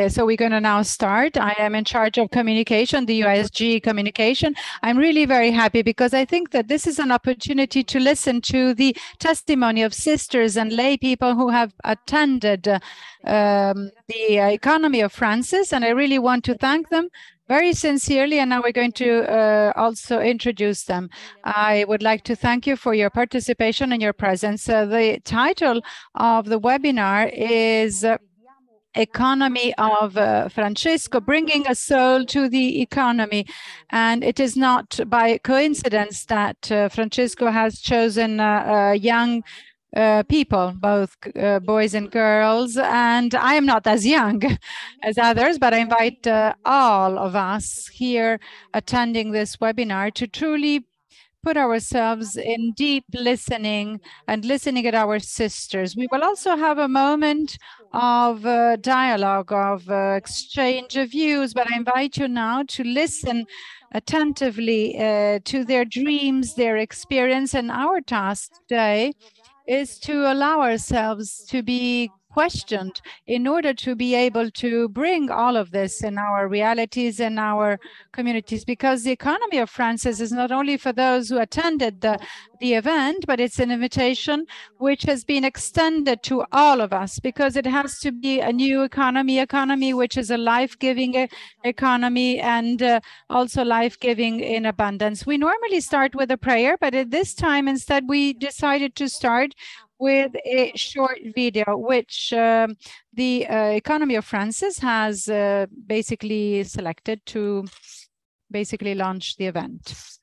So we're going to now start. I am in charge of communication, the USG communication. I'm really very happy because I think that this is an opportunity to listen to the testimony of sisters and lay people who have attended the economy of Francis, and I really want to thank them very sincerely, and now we're going to also introduce them. I would like to thank you for your participation and your presence. The title of the webinar is Economy of Francesco, bringing a soul to the economy. And it is not by coincidence that Francesco has chosen young people, both boys and girls. And I am not as young as others, but I invite all of us here attending this webinar to truly put ourselves in deep listening and listening at our sisters. We will also have a moment of dialogue, of exchange of views, but I invite you now to listen attentively to their dreams, their experience, and our task today is to allow ourselves to be questioned in order to be able to bring all of this in our realities and our communities, because the economy of Francis is not only for those who attended the event, but it's an invitation which has been extended to all of us, because it has to be a new economy which is a life-giving economy and also life-giving in abundance. We normally start with a prayer, but at this time instead we decided to start with a short video, which the economy of Francis has basically selected to basically launch the event.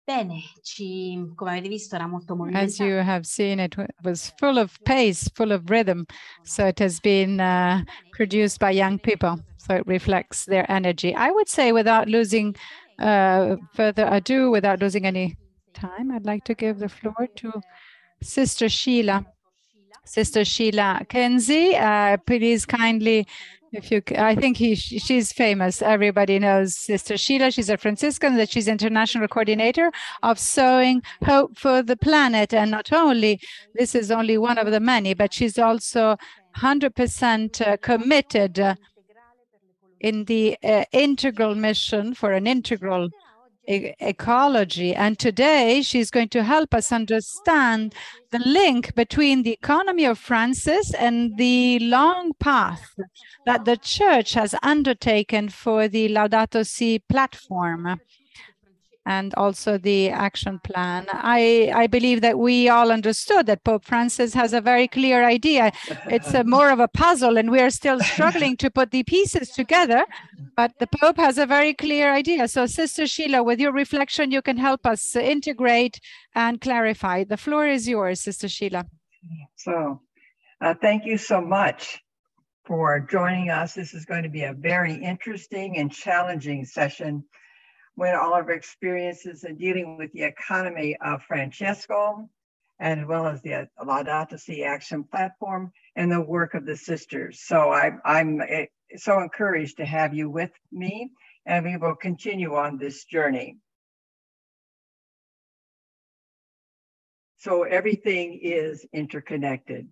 As you have seen, it was full of pace, full of rhythm. So it has been produced by young people. So it reflects their energy. I would say, without losing further ado, without losing any time, I'd like to give the floor to Sister Sheila. Sister Sheila Kenzie, please kindly, if you, I think she's famous. Everybody knows Sister Sheila. She's a Franciscan, that she's international coordinator of Sowing Hope for the Planet. And not only, this is only one of the many, but she's also 100% committed in the integral mission for an integral ecology. And today she's going to help us understand the link between the economy of Francis and the long path that the church has undertaken for the Laudato Si platform and also the action plan. I believe that we all understood that Pope Francis has a very clear idea. It's more of a puzzle, and we are still struggling to put the pieces together, but the Pope has a very clear idea. So Sister Sheila, with your reflection, you can help us integrate and clarify. The floor is yours, Sister Sheila. So thank you so much for joining us. This is going to be a very interesting and challenging session when all of our experiences in dealing with the economy of Francesco, as well as the Laudato Si Action Platform and the work of the sisters. So I'm so encouraged to have you with me, and we will continue on this journey. So everything is interconnected.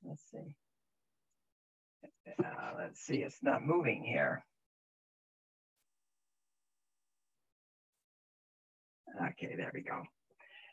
Let's see. Let's see, it's not moving here. Okay, there we go.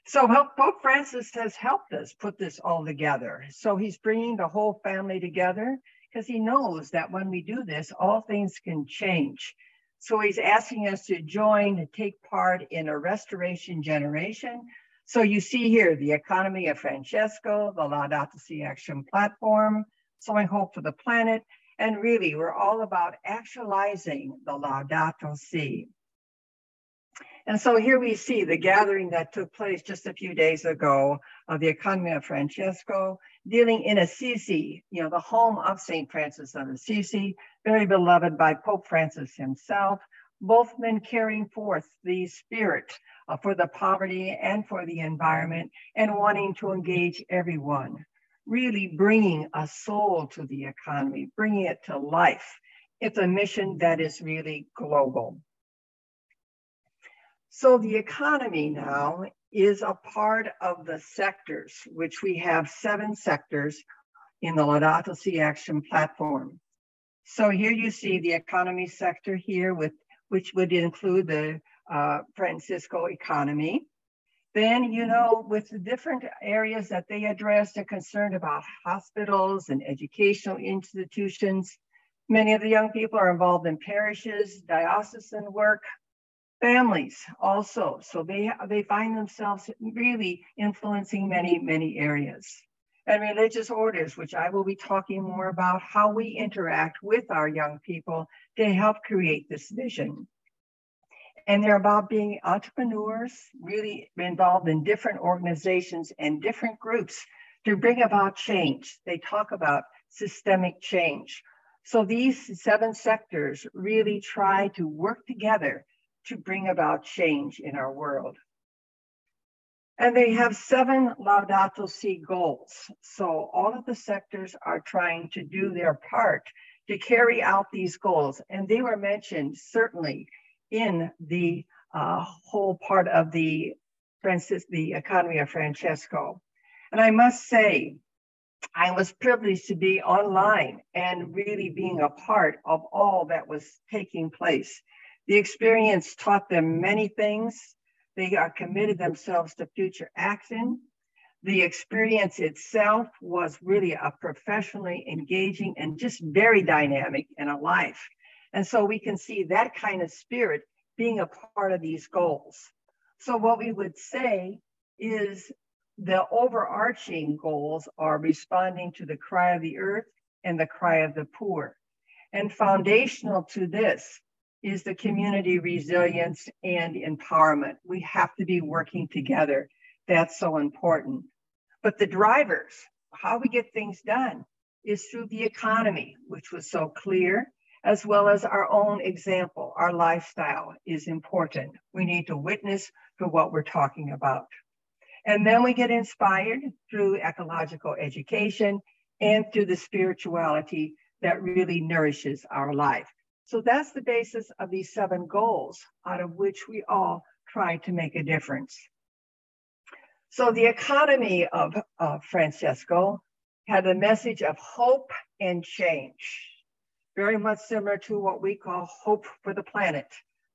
So Pope Francis has helped us put this all together. So he's bringing the whole family together because he knows that when we do this, all things can change. So he's asking us to join, to take part in a restoration generation. So you see here, the economy of Francesco, the Laudato Si Action Platform, Sowing Hope for the Planet, and really we're all about actualizing the Laudato Si. And so here we see the gathering that took place just a few days ago of the economy of Francesco, dealing in Assisi, the home of St. Francis of Assisi, very beloved by Pope Francis himself, both men carrying forth the spirit for the poverty and for the environment and wanting to engage everyone, really bringing a soul to the economy, bringing it to life. It's a mission that is really global. So the economy now is a part of the sectors, which we have 7 sectors in the Laudato Si Action Platform. So here you see the economy sector here, which would include the Francisco economy. Then, with the different areas that they address, they're concerned about hospitals and educational institutions. Many of the young people are involved in parishes, diocesan work, families also. So they find themselves really influencing many areas. And religious orders, which I will be talking more about how we interact with our young people to help create this vision. And they're about being entrepreneurs, really involved in different organizations and different groups to bring about change. They talk about systemic change. So these 7 sectors really try to work together to bring about change in our world. And they have 7 Laudato Si goals. So all of the sectors are trying to do their part to carry out these goals. And they were mentioned certainly in the whole part of the economy of Francesco. And I must say, I was privileged to be online and really being a part of all that was taking place. The experience taught them many things. They are committed themselves to future action. The experience itself was really a professionally engaging and just very dynamic and alive. And so we can see that kind of spirit being a part of these goals. So what we would say is the overarching goals are responding to the cry of the earth and the cry of the poor. And foundational to this is the community resilience and empowerment. We have to be working together. That's so important. But the drivers, how we get things done, is through the economy, which was so clear, as well as our own example. Our lifestyle is important. We need to witness to what we're talking about. And then we get inspired through ecological education and through the spirituality that really nourishes our life. So that's the basis of these 7 goals, out of which we all try to make a difference. So the economy of Francesco had a message of hope and change, very much similar to what we call hope for the planet.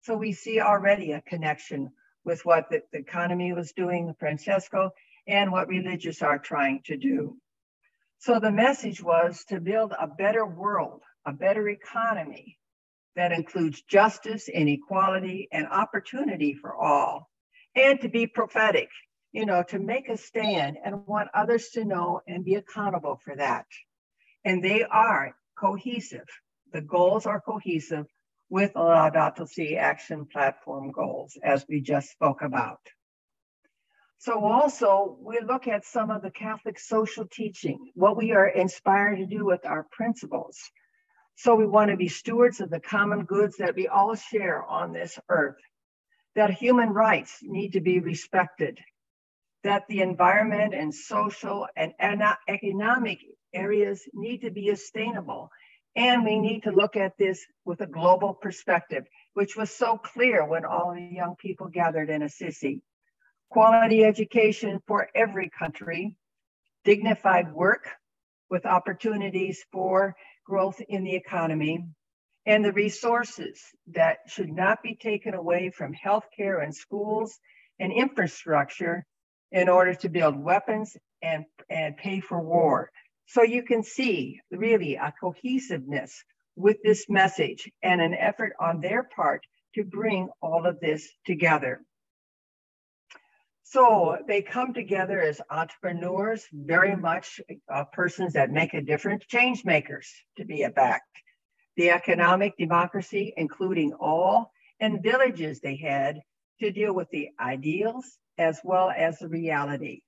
So we see already a connection with what the economy was doing, Francesco, and what religious are trying to do. So the message was to build a better world, a better economy that includes justice and equality and opportunity for all, and to be prophetic, to make a stand and want others to know and be accountable for that. And they are cohesive. The goals are cohesive with the Laudato Si Action Platform goals, as we just spoke about. So also, we look at some of the Catholic social teaching, what we are inspired to do with our principles. So we want to be stewards of the common goods that we all share on this earth, that human rights need to be respected, that the environment and social and economic areas need to be sustainable. And we need to look at this with a global perspective, which was so clear when all the young people gathered in Assisi. Quality education for every country, dignified work with opportunities for growth in the economy, and the resources that should not be taken away from healthcare and schools and infrastructure in order to build weapons and pay for war. So you can see really a cohesiveness with this message and an effort on their part to bring all of this together. So they come together as entrepreneurs, very much persons that make a difference, change makers to be back. The economic democracy, including all and villages they had to deal with the ideals as well as the reality.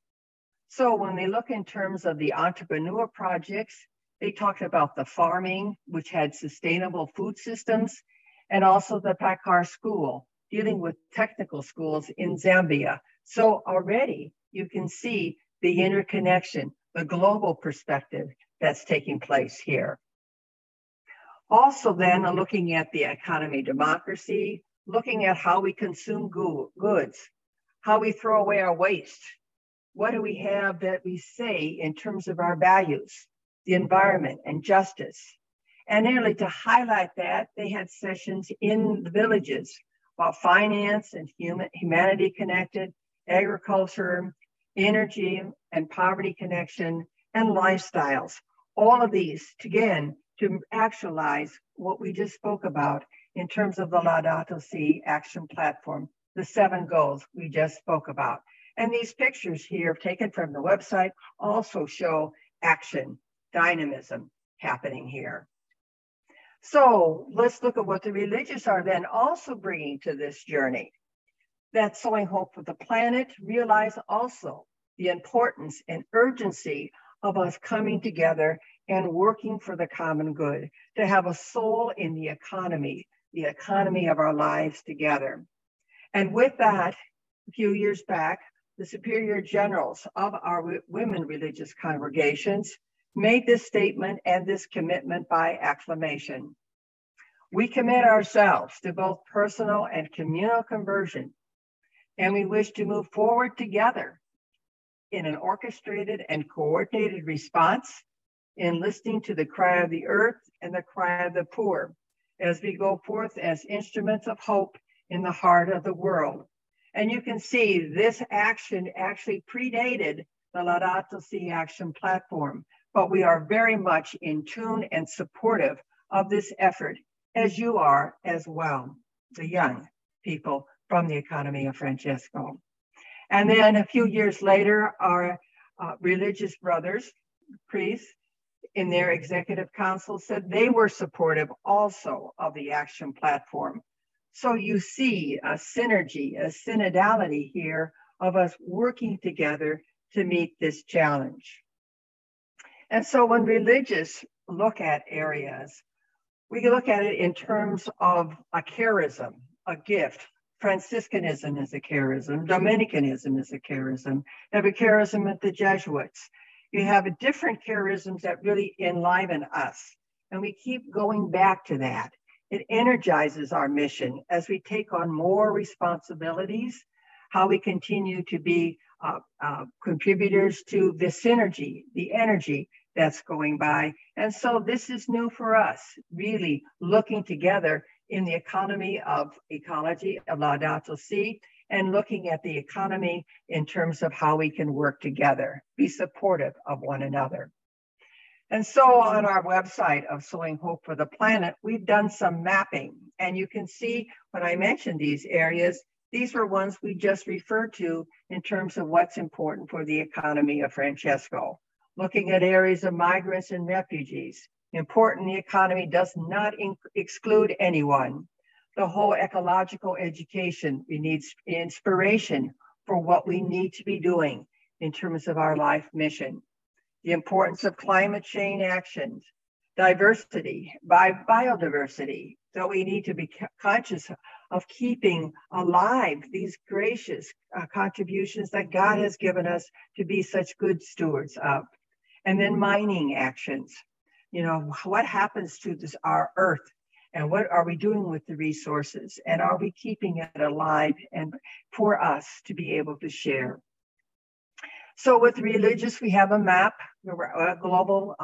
So when they look in terms of the entrepreneur projects, they talked about the farming, which had sustainable food systems, and also the Pakar school, dealing with technical schools in Zambia. So already you can see the interconnection, the global perspective that's taking place here. Also then looking at the economy democracy, looking at how we consume goods, how we throw away our waste. What do we have that we say in terms of our values, the environment and justice? And nearly to highlight that, they had sessions in the villages about finance and humanity connected, agriculture, energy and poverty connection, and lifestyles. All of these, again, to actualize what we just spoke about in terms of the Laudato Si action platform, the 7 goals we just spoke about. And these pictures here taken from the website also show action, dynamism happening here. So let's look at what the religious are then also bringing to this journey. That Sowing Hope for the Planet realize also the importance and urgency of us coming together and working for the common good, to have a soul in the economy of our lives together. And with that, a few years back, the superior generals of our women religious congregations made this statement and this commitment by acclamation. We commit ourselves to both personal and communal conversion, and we wish to move forward together in an orchestrated and coordinated response in listening to the cry of the earth and the cry of the poor as we go forth as instruments of hope in the heart of the world. And you can see this action actually predated the Laudato Si action platform, but we are very much in tune and supportive of this effort, as you are as well, the young people from the economy of Francesco. And then a few years later, our religious brothers, priests, in their executive council said they were supportive also of the action platform. So you see a synergy, a synodality here of us working together to meet this challenge. And so when religious look at areas, we can look at it in terms of a charism, a gift. Franciscanism is a charism, Dominicanism is a charism. You have a charism at the Jesuits. You have different charisms that really enliven us. And we keep going back to that. It energizes our mission as we take on more responsibilities, how we continue to be contributors to the synergy, the energy that's going by. And so this is new for us, really looking together in the economy of ecology, of Laudato Si, and looking at the economy in terms of how we can work together, be supportive of one another. And so on our website of Sowing Hope for the Planet, we've done some mapping. And you can see when I mentioned these areas, these were ones we just referred to in terms of what's important for the economy of Francesco. Looking at areas of migrants and refugees. Important, the economy does not exclude anyone. The whole ecological education, we need inspiration for what we need to be doing in terms of our life mission. The importance of climate change actions, diversity, biodiversity. So we need to be conscious of keeping alive these gracious contributions that God has given us to be such good stewards of. And then mining actions. You know, what happens to our earth? And what are we doing with the resources? And are we keeping it alive and for us to be able to share? So with religious, we have a map, global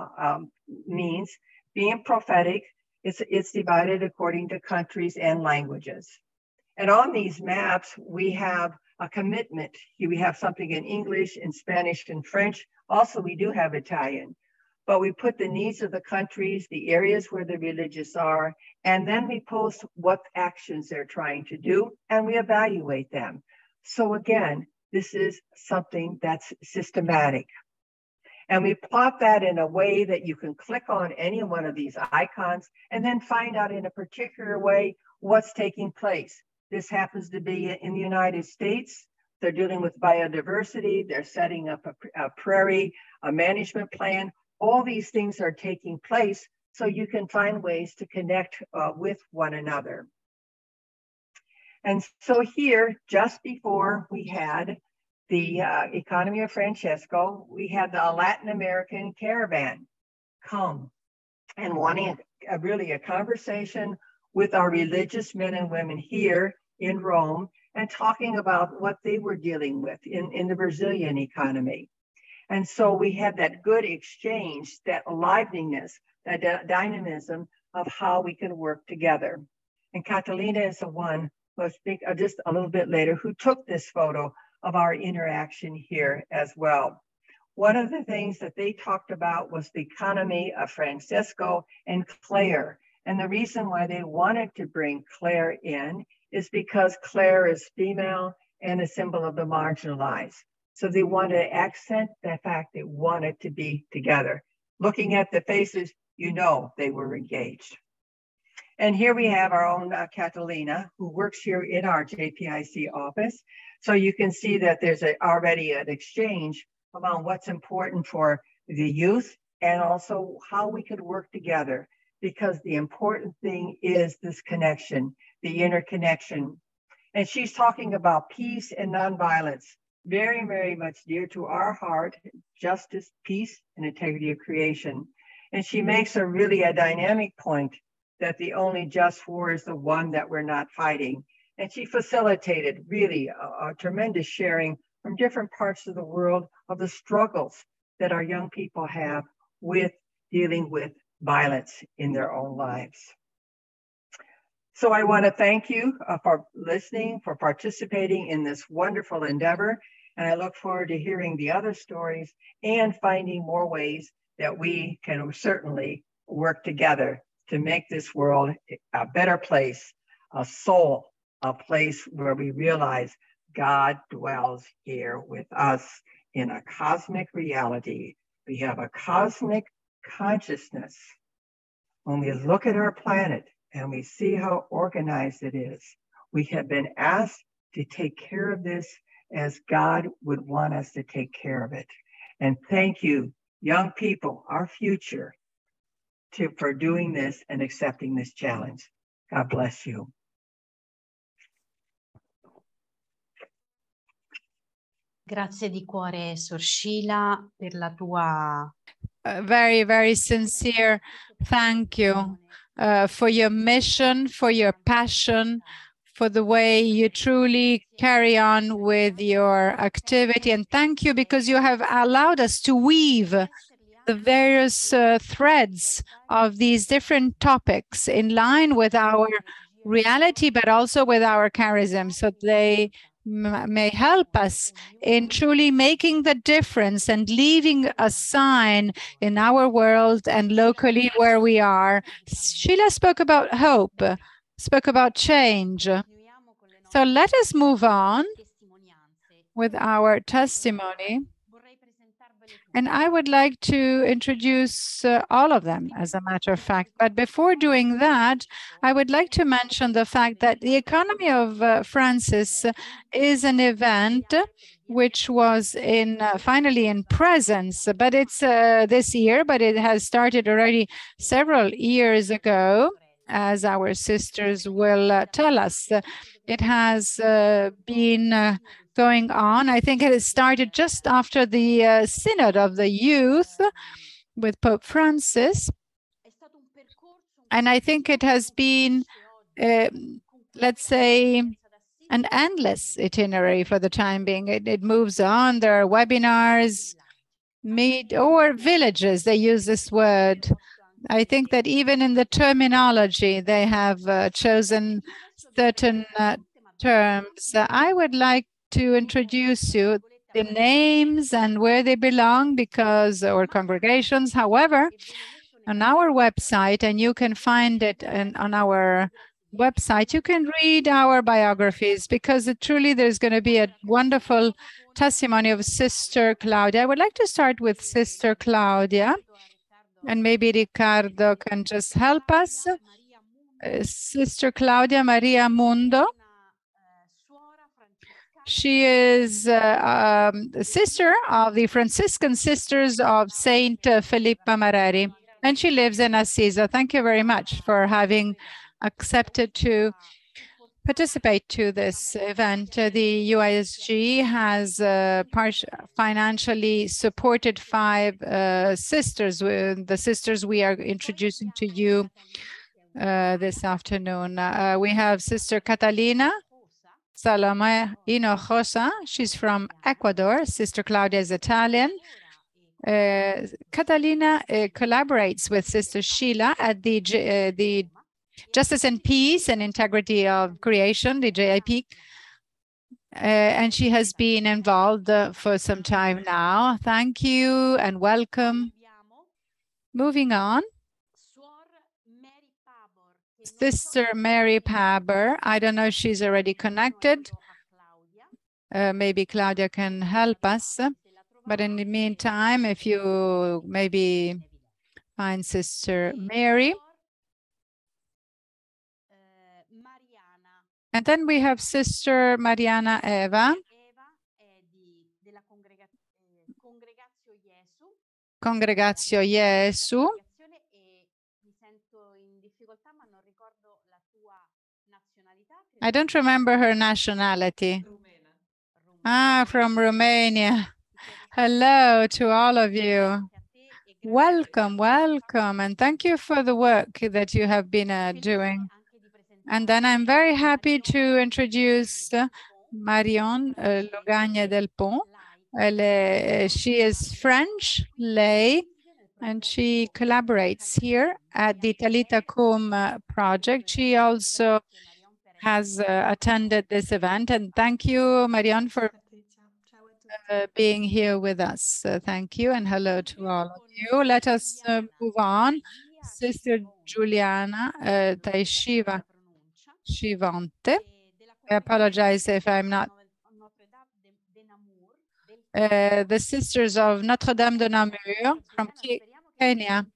means. Being prophetic, it's divided according to countries and languages. And on these maps, we have a commitment. We have something in English, in Spanish, and French. Also, we do have Italian. but we put the needs of the countries, the areas where the religious are, and then we post what actions they're trying to do, and we evaluate them. So again, this is something that's systematic. And we plot that in a way that you can click on any one of these icons and then find out in a particular way what's taking place. This happens to be in the United States. They're dealing with biodiversity. They're setting up a prairie, a management plan. All these things are taking place so you can find ways to connect with one another. And so here, just before we had the economy of Francesco, we had the Latin American caravan come and wanting really a conversation with our religious men and women here in Rome and talking about what they were dealing with in the Brazilian economy. And so we had that good exchange, that liveliness, that dynamism of how we can work together. And Catalina is the one who will speak just a little bit later, who took this photo of our interaction here as well. One of the things that they talked about was the economy of Francesco and Claire. And the reason why they wanted to bring Claire in is because Claire is female and a symbol of the marginalized. So they wanted to accent the fact they wanted to be together. Looking at the faces, you know they were engaged. And here we have our own Catalina, who works here in our JPIC office. So you can see that there's already an exchange about what's important for the youth and also how we could work together, because the important thing is this connection, the interconnection. And she's talking about peace and nonviolence, very, very much dear to our heart, justice, peace, and integrity of creation. And she makes a really a dynamic point that the only just war is the one that we're not fighting. And she facilitated really a tremendous sharing from different parts of the world of the struggles that our young people have with dealing with violence in their own lives. So I want to thank you for listening, for participating in this wonderful endeavor. And I look forward to hearing the other stories and finding more ways that we can certainly work together to make this world a better place, a soul, a place where we realize God dwells here with us in a cosmic reality. We have a cosmic consciousness. When we look at our planet and we see how organized it is, we have been asked to take care of this as God would want us to take care of it. And thank you, young people, our future, for doing this and accepting this challenge. God bless you. Grazie di cuore, Sor Sheila, per la tua... Very, very sincere thank you for your mission, for your passion, for the way you truly carry on with your activity. And thank you because you have allowed us to weave the various threads of these different topics in line with our reality, but also with our charism, so they may help us in truly making the difference and leaving a sign in our world and locally where we are. Sheila spoke about hope, spoke about change. So let us move on with our testimony. And I would like to introduce all of them, as a matter of fact. But before doing that, I would like to mention the fact that the Economy of Francis is an event which was finally in presence, but it's this year, but it has started already several years ago, as our sisters will tell us. It has been going on. I think it has started just after the Synod of the Youth with Pope Francis. And I think it has been, let's say, an endless itinerary for the time being. It moves on. There are webinars, or villages, they use this word. I think that even in the terminology, they have chosen certain terms. I would like to introduce you the names and where they belong because, or congregations. However, on our website, and you can find it on our website, you can read our biographies because truly there's going to be a wonderful testimony of Sister Claudia. I would like to start with Sister Claudia, and maybe Ricardo can just help us. Sister Claudia Maria Mundo. She is a sister of the Franciscan Sisters of Saint Filippa Mareri, and she lives in Assisi. Thank you very much for having accepted to participate to this event. The UISG has financially supported 5 sisters, the sisters we are introducing to you this afternoon. We have Sister Catalina Salome Hinojosa. She's from Ecuador. Sister Claudia is Italian. Catalina collaborates with Sister Sheila at the Justice and Peace and Integrity of Creation, the JIP. And she has been involved for some time now. Thank you and welcome. Moving on. Sister Mary Paber. I don't know if she's already connected. Maybe Claudia can help us. But in the meantime, if you maybe find Sister Mary. And then we have Sister Mariana Eva. Congregatio Jesu. I don't remember her nationality. From Romania. Hello to all of you. Welcome, welcome, and thank you for the work that you have been doing. And then I'm very happy to introduce Marion Logagne del Pont. She is French lay, and she collaborates here at the Talita Cum project. She also has attended this event, and thank you, Marion, for being here with us. Thank you, and hello to all of you. Let us move on. Sister Giuliana Taishiva Shivante. I apologize if I'm not. The Sisters of Notre Dame de Namur from Kenya.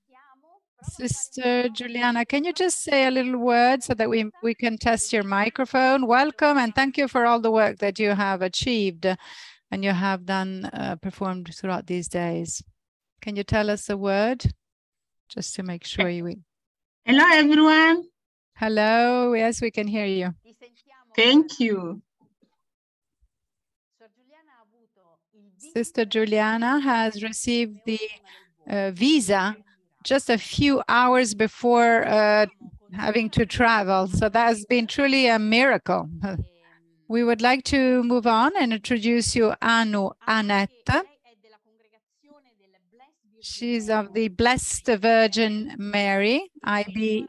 Sister Juliana, can you just say a little word so that we can test your microphone? Welcome, and thank you for all the work that you have achieved and you have done, performed throughout these days. Can you tell us a word? Just to make sure you... Hello, everyone. Hello, yes, we can hear you. Thank you. Sister Juliana has received the visa just a few hours before having to travel. So that has been truly a miracle. We would like to move on and introduce you Anu Annette. She's of the Blessed Virgin Mary, IBVM.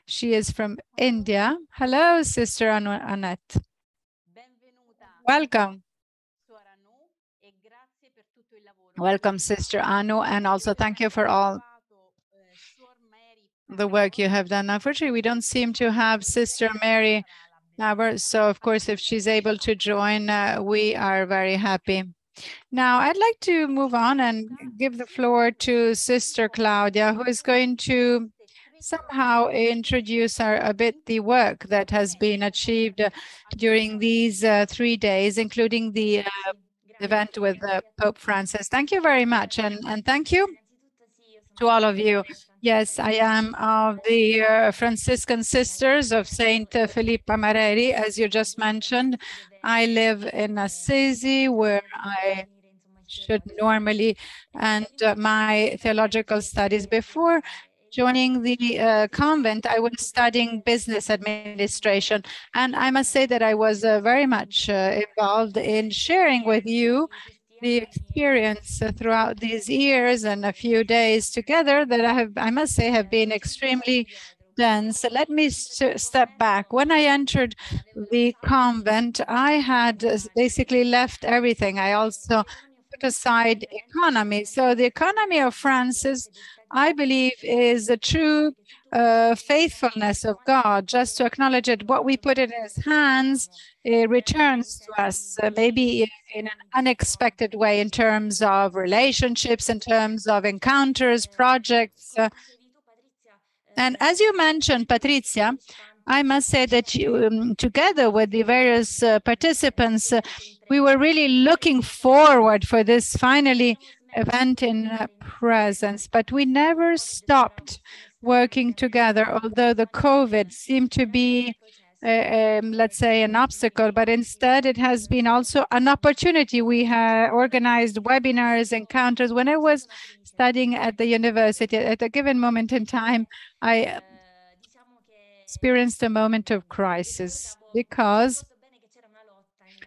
She is from India. Hello, Sister Anu Annette. Welcome. Welcome, Sister Anu, and also thank you for all the work you have done. Unfortunately, we don't seem to have Sister Mary Haber, so of course, if she's able to join, we are very happy. Now, I'd like to move on and give the floor to Sister Claudia, who is going to somehow introduce a bit the work that has been achieved during these 3 days, including the event with Pope Francis. Thank you very much, and thank you to all of you. Yes, I am of the Franciscan Sisters of Saint Filippa Mareri, as you just mentioned. I live in Assisi, where I should normally end my theological studies. Before joining the convent, I was studying business administration. And I must say that I was very much involved in sharing with you the experience throughout these years and a few days together that I must say, have been extremely dense. Let me step back. When I entered the convent, I had basically left everything. I also put aside economy. So the economy of Francis, I believe, is a true faithfulness of God, just to acknowledge it. What we put in his hands, it returns to us, maybe in an unexpected way, in terms of relationships, in terms of encounters, projects. And as you mentioned, Patrizia, I must say that you, together with the various participants, we were really looking forward for this finally event in presence, but we never stopped working together, although the COVID seemed to be, let's say, an obstacle, but instead it has been also an opportunity. We have organized webinars, encounters. When I was studying at the university, at a given moment in time, I experienced a moment of crisis because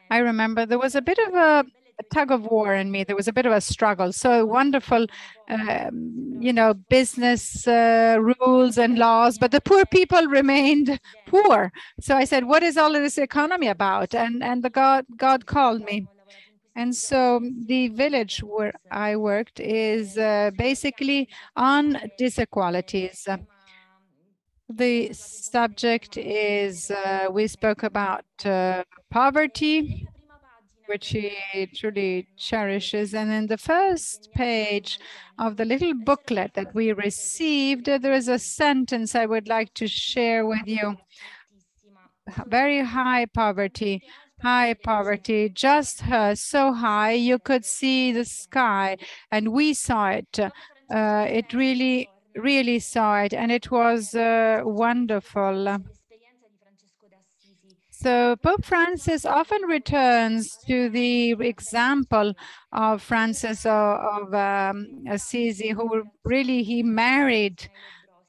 I remember there was a bit of a tug of war in me. There was a bit of a struggle. So wonderful, business rules and laws, but the poor people remained poor. So I said, what is all of this economy about? And the God called me. And so the village where I worked is basically on disequalities. The subject is, we spoke about poverty, which he truly cherishes. And in the first page of the little booklet that we received, there is a sentence I would like to share with you. Very high poverty, just so high you could see the sky, and we saw it. It really saw it, and it was wonderful. So Pope Francis often returns to the example of Francis of Assisi, who really, he married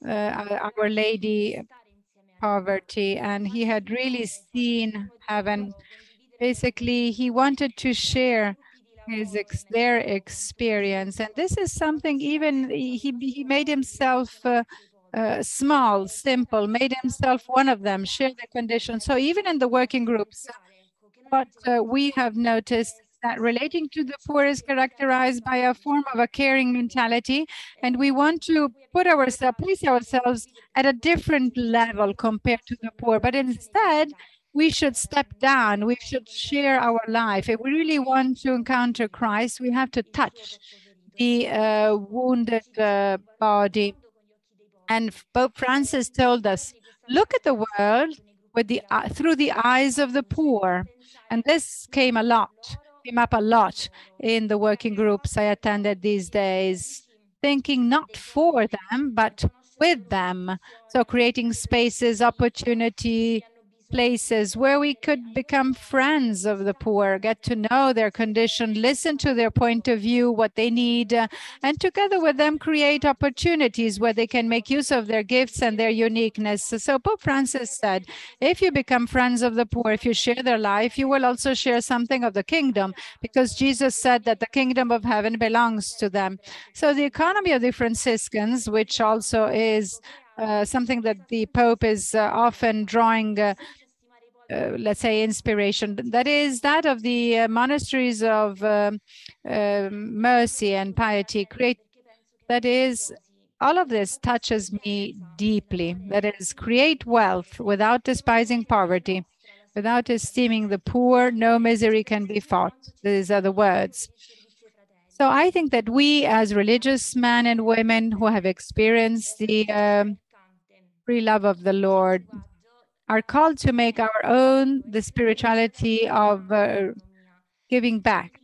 Our Lady poverty, and he had really seen heaven. Basically, he wanted to share their experience, and this is something. Even he made himself small, simple, made himself one of them, share the conditions. So even in the working groups, what we have noticed that relating to the poor is characterized by a form of a caring mentality, and we want to place ourselves at a different level compared to the poor. But instead, we should step down. We should share our life. If we really want to encounter Christ, we have to touch the wounded body. And Pope Francis told us, look at the world with through the eyes of the poor. And this came up a lot in the working groups I attended these days, thinking not for them, but with them. So creating spaces, opportunity, places where we could become friends of the poor, get to know their condition, listen to their point of view, what they need, and together with them create opportunities where they can make use of their gifts and their uniqueness. So Pope Francis said, if you become friends of the poor, if you share their life, you will also share something of the kingdom, because Jesus said that the kingdom of heaven belongs to them. So the economy of the Franciscans, which also is something that the Pope is often drawing let's say, inspiration. That is that of the monasteries of mercy and piety. That is, all of this touches me deeply. That is, create wealth without despising poverty, without esteeming the poor. No misery can be fought. These are the words. So I think that we, as religious men and women who have experienced the free love of the Lord, are called to make our own the spirituality of giving back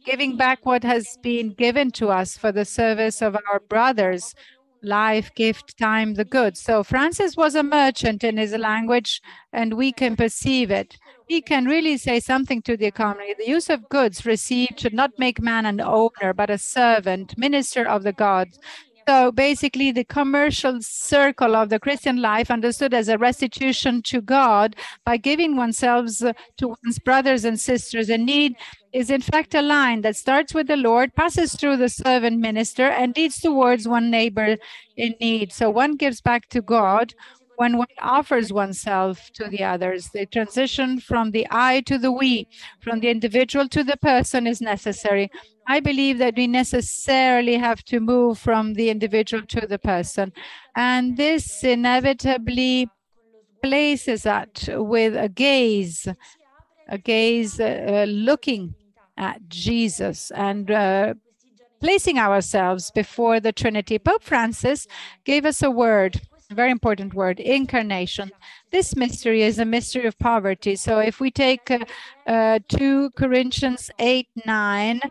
what has been given to us for the service of our brothers, life, gift, time, the goods. So Francis was a merchant in his language, and we can perceive it. He can really say something to the economy. The use of goods received should not make man an owner, but a servant, minister of the gods. So basically, the commercial circle of the Christian life, understood as a restitution to God by giving oneself to one's brothers and sisters in need, is in fact a line that starts with the Lord, passes through the servant minister, and leads towards one neighbor in need. So one gives back to God when one offers oneself to the others. The transition from the I to the we, from the individual to the person is necessary. I believe that we necessarily have to move from the individual to the person. And this inevitably places us with a gaze looking at Jesus and placing ourselves before the Trinity. Pope Francis gave us a word, a very important word, incarnation. This mystery is a mystery of poverty. So if we take 2 Corinthians 8:9,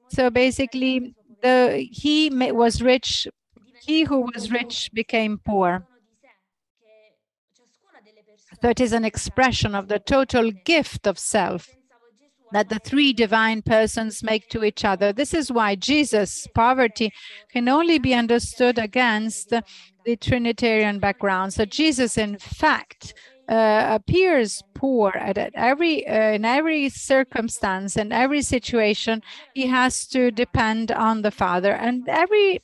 so basically was rich, he who was rich became poor. So it is an expression of the total gift of self that the three divine persons make to each other. This is why Jesus' poverty can only be understood against the Trinitarian background. So Jesus, in fact, appears poor in every circumstance and every situation. He has to depend on the Father, and every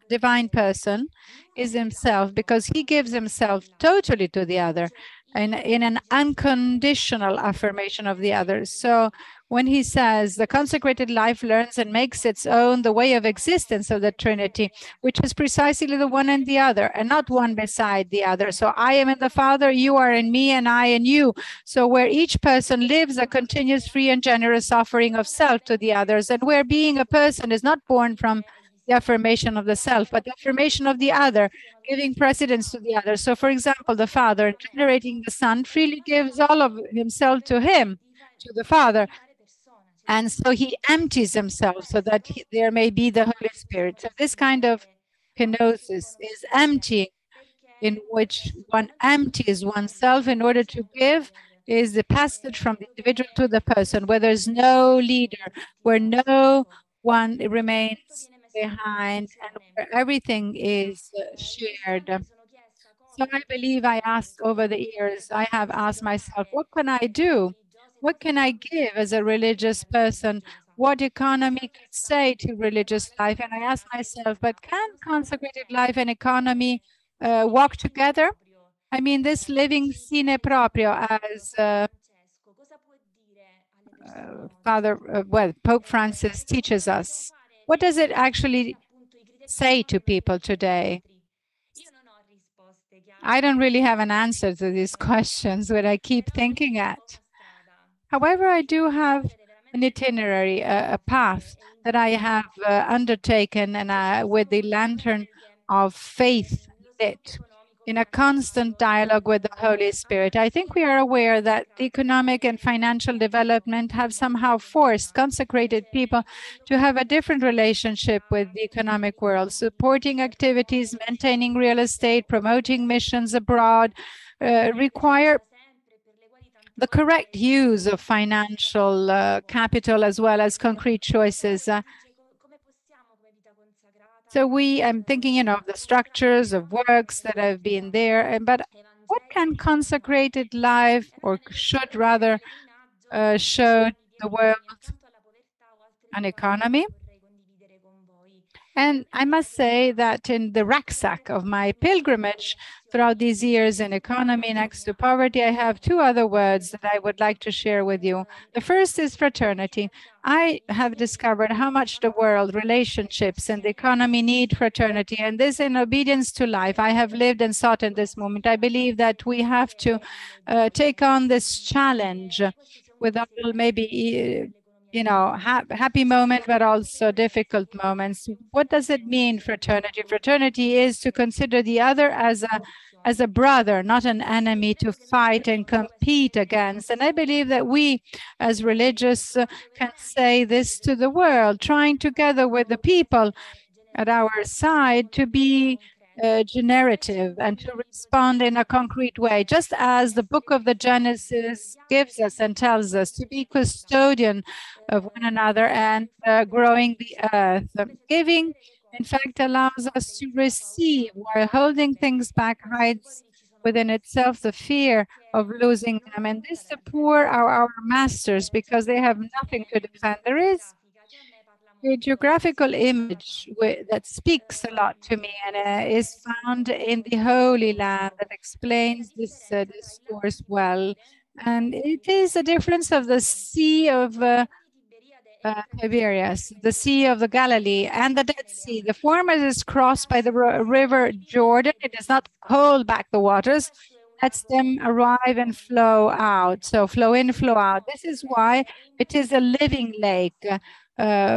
divine person is himself because he gives himself totally to the other in an unconditional affirmation of the other. So when he says the consecrated life learns and makes its own the way of existence of the Trinity, which is precisely the one and the other, and not one beside the other. So I am in the Father, you are in me, and I in you. So where each person lives a continuous, free, and generous offering of self to the others, and where being a person is not born from the affirmation of the self, but the affirmation of the other, giving precedence to the other. So, for example, the Father, generating the Son, freely gives all of himself to him, to the Father. And so he empties himself so that there may be the Holy Spirit. So this kind of kenosis is emptying, in which one empties oneself in order to give, is the passage from the individual to the person, where there's no leader, where no one remains behind, and where everything is shared. So I believe I asked over the years, I have asked myself, what can I do? What can I give as a religious person? What economy could say to religious life? And I asked myself, but can consecrated life and economy walk together? I mean, this living sine proprio, as Pope Francis teaches us. What does it actually say to people today? I don't really have an answer to these questions, but I keep thinking at. However, I do have an itinerary, a path that I have undertaken, and with the lantern of faith lit, in a constant dialogue with the Holy Spirit. I think we are aware that the economic and financial development have somehow forced consecrated people to have a different relationship with the economic world, supporting activities, maintaining real estate, promoting missions abroad, require the correct use of financial capital as well as concrete choices. So I'm thinking, of the structures of works that have been there, but what can consecrated life, or should rather, show the world? An economy? And I must say that in the rucksack of my pilgrimage throughout these years in economy next to poverty, I have two other words that I would like to share with you. The first is fraternity. I have discovered how much the world, relationships, and the economy need fraternity. And this, in obedience to life, I have lived and sought in this moment. I believe that we have to take on this challenge with all maybe happy moment, but also difficult moments. What does it mean, fraternity? Fraternity is to consider the other as a brother, not an enemy to fight and compete against. And I believe that we, as religious, can say this to the world, trying together with the people at our side to be generative and to respond in a concrete way, just as the book of the Genesis gives us and tells us to be custodian of one another and growing the earth. Giving, in fact, allows us to receive, while holding things back hides within itself the fear of losing them. And the poor are our masters because they have nothing to defend. There is The geographical image that speaks a lot to me and is found in the Holy Land that explains this discourse well. And it is a difference of the Sea of Tiberias, the Sea of the Galilee, and the Dead Sea. The former is crossed by the river Jordan. It does not hold back the waters, lets them arrive and flow out. So flow in, flow out. This is why it is a living lake,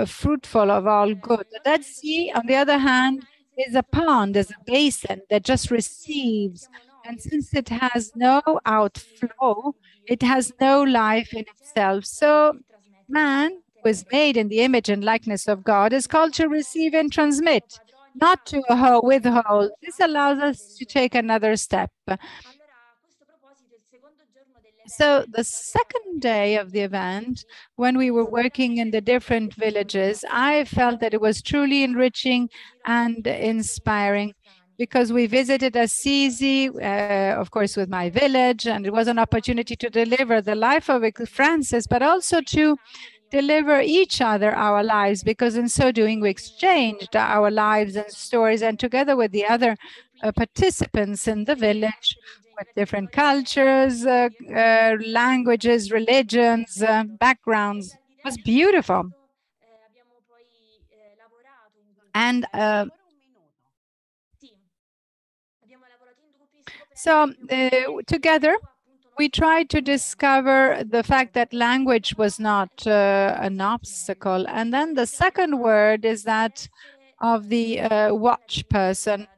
fruitful of all good. The Dead Sea, on the other hand, is a pond, is a basin that just receives. And since it has no outflow, it has no life in itself. So man, who is made in the image and likeness of God, is called to receive and transmit, not to withhold. This allows us to take another step. So the second day of the event, when we were working in the different villages, I felt that it was truly enriching and inspiring because we visited Assisi, of course, with my village, and it was an opportunity to deliver the life of Francis, but also to deliver each other our lives, because in so doing we exchanged our lives and stories, and together with the other participants in the village with different cultures, languages, religions, backgrounds. It was beautiful. And so together we tried to discover the fact that language was not an obstacle. And then the second word is that of the watch person.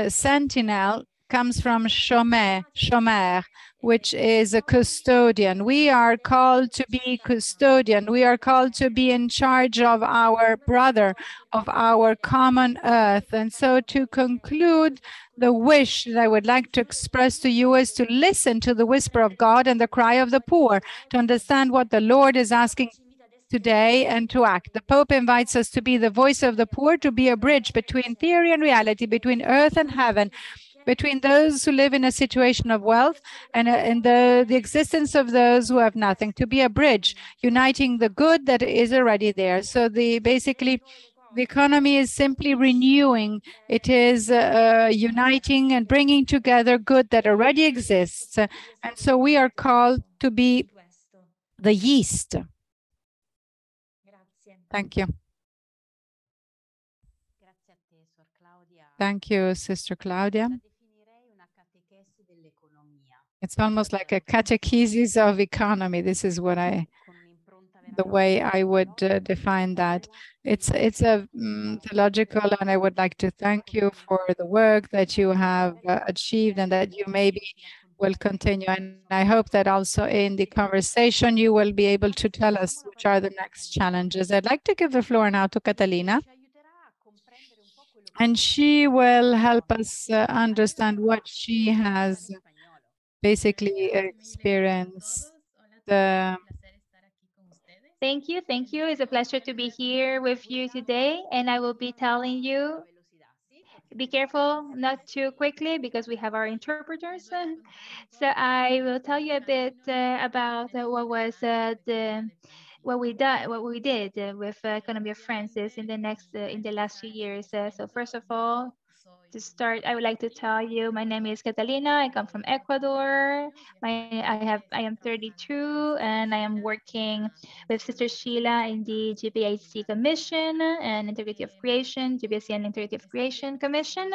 Sentinel comes from shomer, which is a custodian. We are called to be custodian. We are called to be in charge of our brother, of our common earth. And so to conclude, the wish that I would like to express to you is to listen to the whisper of God and the cry of the poor, to understand what the Lord is asking today and to act. The Pope invites us to be the voice of the poor, to be a bridge between theory and reality, between earth and heaven, between those who live in a situation of wealth and the existence of those who have nothing, to be a bridge, uniting the good that is already there. So basically, the economy is simply renewing. It is uniting and bringing together good that already exists. And so we are called to be the yeast. Thank you. Thank you, Sister Claudia. It's almost like a catechesis of economy. This is what the way I would define that. It's a theological, and I would like to thank you for the work that you have achieved and that you maybe will continue. And I hope that also in the conversation, you will be able to tell us which are the next challenges. I'd like to give the floor now to Catalina, and she will help us understand what she has basically experienced. Thank you. Thank you. It's a pleasure to be here with you today. And I will be telling you, be careful not too quickly because we have our interpreters. So I will tell you a bit about what was what we did with Economy of Francis in the last few years. So first of all, to start, I would like to tell you my name is Catalina. I come from Ecuador. I am 32 and I am working with Sister Sheila in the GBIC Commission and Integrity of Creation, GBIC and Integrity of Creation Commission.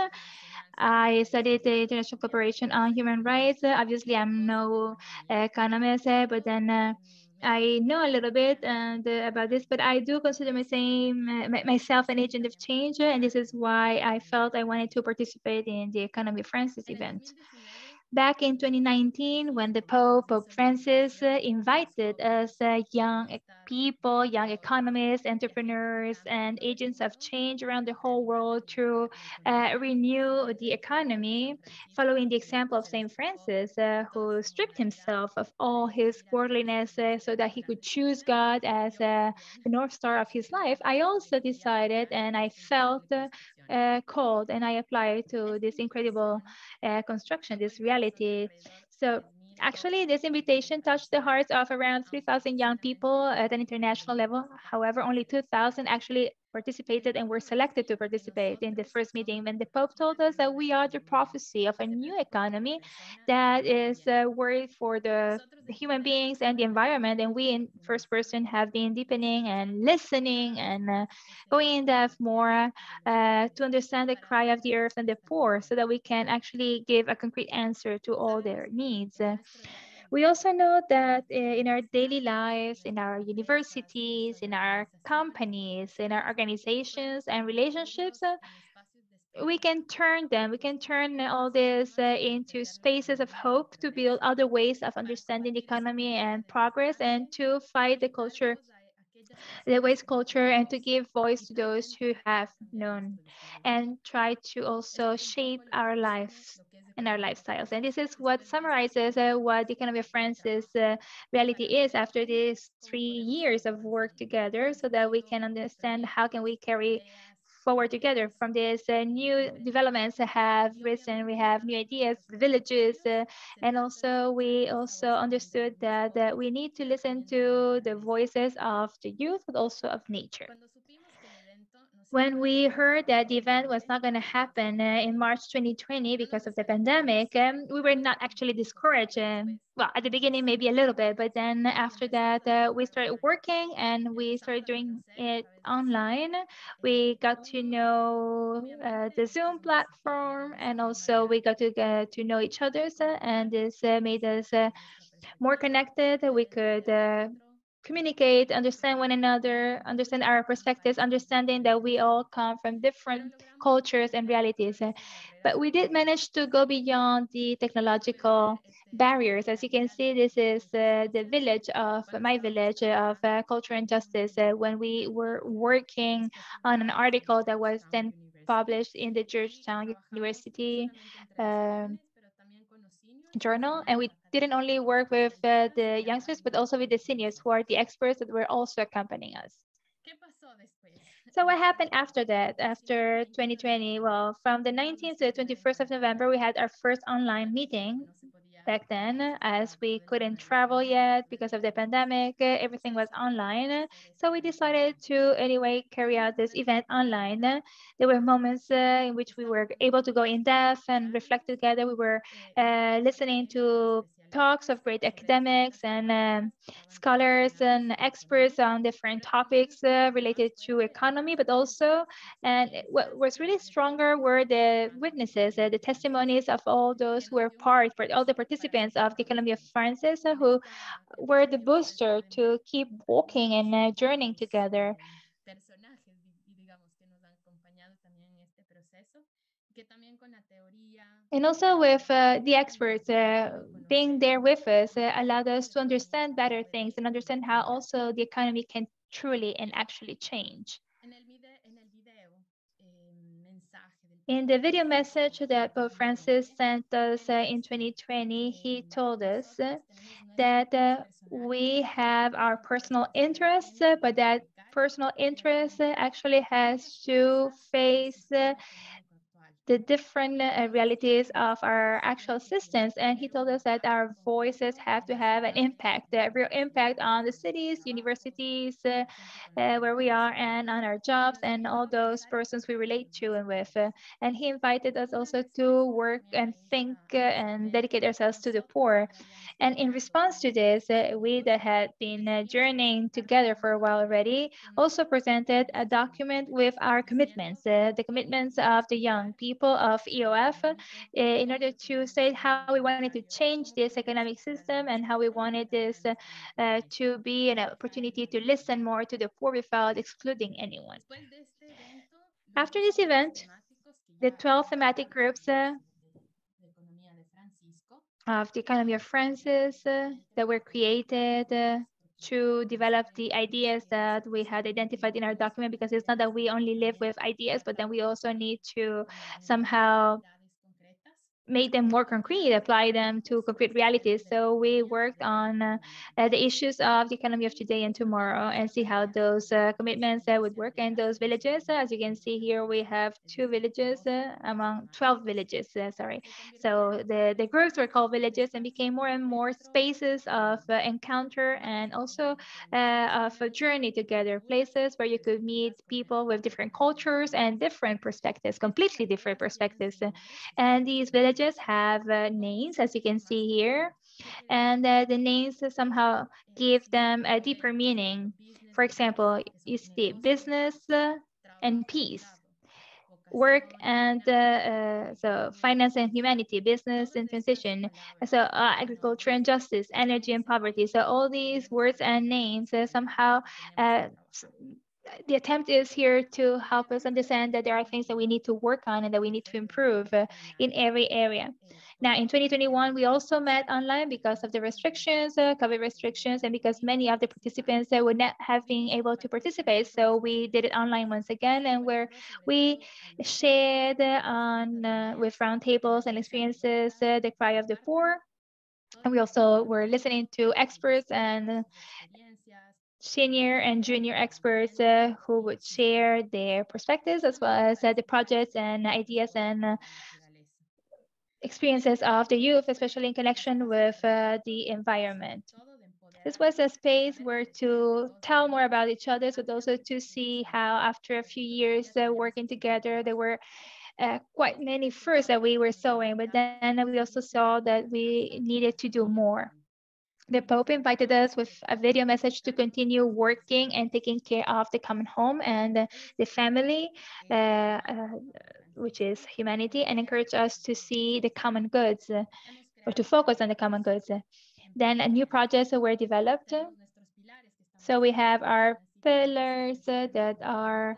I studied the international cooperation on human rights. Obviously, I'm no economist, but then I know a little bit about this, but I do consider myself an agent of change, and this is why I felt I wanted to participate in the Economy of Francis event. Back in 2019, when the Pope Francis invited us young people, young economists, entrepreneurs, and agents of change around the whole world to renew the economy, following the example of St. Francis, who stripped himself of all his worldliness so that he could choose God as the North Star of his life, I also decided and I felt called and I applied to this incredible construction, this reality. So Actually, this invitation touched the hearts of around 3,000 young people at an international level. However, only 2,000 actually participated and were selected to participate in the first meeting. And the Pope told us that we are the prophecy of a new economy that is worried for the human beings and the environment. And we in first person have been deepening and listening and going in depth more to understand the cry of the earth and the poor so that we can actually give a concrete answer to all their needs. We also know that in our daily lives, in our universities, in our companies, in our organizations and relationships, we can turn all this into spaces of hope to build other ways of understanding the economy and progress and to fight the waste culture and to give voice to those who have known and try to also shape our lives and our lifestyles. And this is what summarizes what the economy of France's reality is after these 3 years of work together so that we can understand how can we carry forward together from these new developments that have risen. We have new ideas, villages, and also we also understood that we need to listen to the voices of the youth, but also of nature. When we heard that the event was not going to happen in March 2020 because of the pandemic, we were not actually discouraged. Well, at the beginning, maybe a little bit, but then after that, we started working and we started doing it online. We got to know the Zoom platform and also we got to get to know each other. And this made us more connected. We could communicate, understand one another, understand our perspectives, understanding that we all come from different cultures and realities. But we did manage to go beyond the technological barriers. As you can see, this is the village of my village of culture and justice. When we were working on an article that was then published in the Georgetown University um, journal, and we didn't only work with the youngsters, but also with the seniors who are the experts that were also accompanying us. So what happened after that, after 2020? Well, from the 19th to the 21st of November, we had our first online meeting. Back then, as we couldn't travel yet because of the pandemic, everything was online. So we decided to anyway carry out this event online. There were moments in which we were able to go in depth and reflect together. We were listening to talks of great academics and scholars and experts on different topics related to economy, but also, and what was really stronger were the witnesses, the testimonies of all those who were for all the participants of the economy of Francis, who were the booster to keep walking and journeying together. And also with the experts being there with us allowed us to understand better things and understand how also the economy can truly and actually change. In the video message that Pope Francis sent us in 2020, he told us that we have our personal interests, but that personal interest actually has to face the different realities of our actual systems. And he told us that our voices have to have an impact, a real impact on the cities, universities, where we are, and on our jobs, and all those persons we relate to and with. And he invited us also to work and think and dedicate ourselves to the poor. And in response to this, we that had been journeying together for a while already also presented a document with our commitments, the commitments of the young people of EOF, in order to state how we wanted to change this economic system and how we wanted this to be an opportunity to listen more to the poor without excluding anyone. After this event, the 12 thematic groups of the economy of Francis that were created to develop the ideas that we had identified in our document, because it's not that we only live with ideas, but then we also need to somehow make them more concrete, apply them to concrete realities. So we worked on the issues of the economy of today and tomorrow and see how those commitments would work in those villages. As you can see here, we have 2 villages among 12 villages, sorry. So the groups were called villages and became more and more spaces of encounter and also of a journey together, places where you could meet people with different cultures and different perspectives, completely different perspectives. And these villages have names, as you can see here, and the names somehow give them a deeper meaning. For example, you see business and peace, work and so finance and humanity, business and transition, so agriculture and justice, energy and poverty. So all these words and names somehow uh, the attempt is here to help us understand that there are things that we need to work on and that we need to improve in every area. Now, in 2021, we also met online because of the restrictions, COVID restrictions, and because many of the participants would not have been able to participate. So we did it online once again, and where we shared on with roundtables and experiences the cry of the poor. And we also were listening to experts and senior and junior experts who would share their perspectives as well as the projects and ideas and experiences of the youth, especially in connection with the environment. This was a space where to tell more about each other, but also to see how after a few years working together, there were quite many firsts that we were sowing, but then we also saw that we needed to do more. The Pope invited us with a video message to continue working and taking care of the common home and the family, uh, uh, which is humanity, and encouraged us to see the common goods or to focus on the common goods. Then new projects were developed. So we have our pillars that are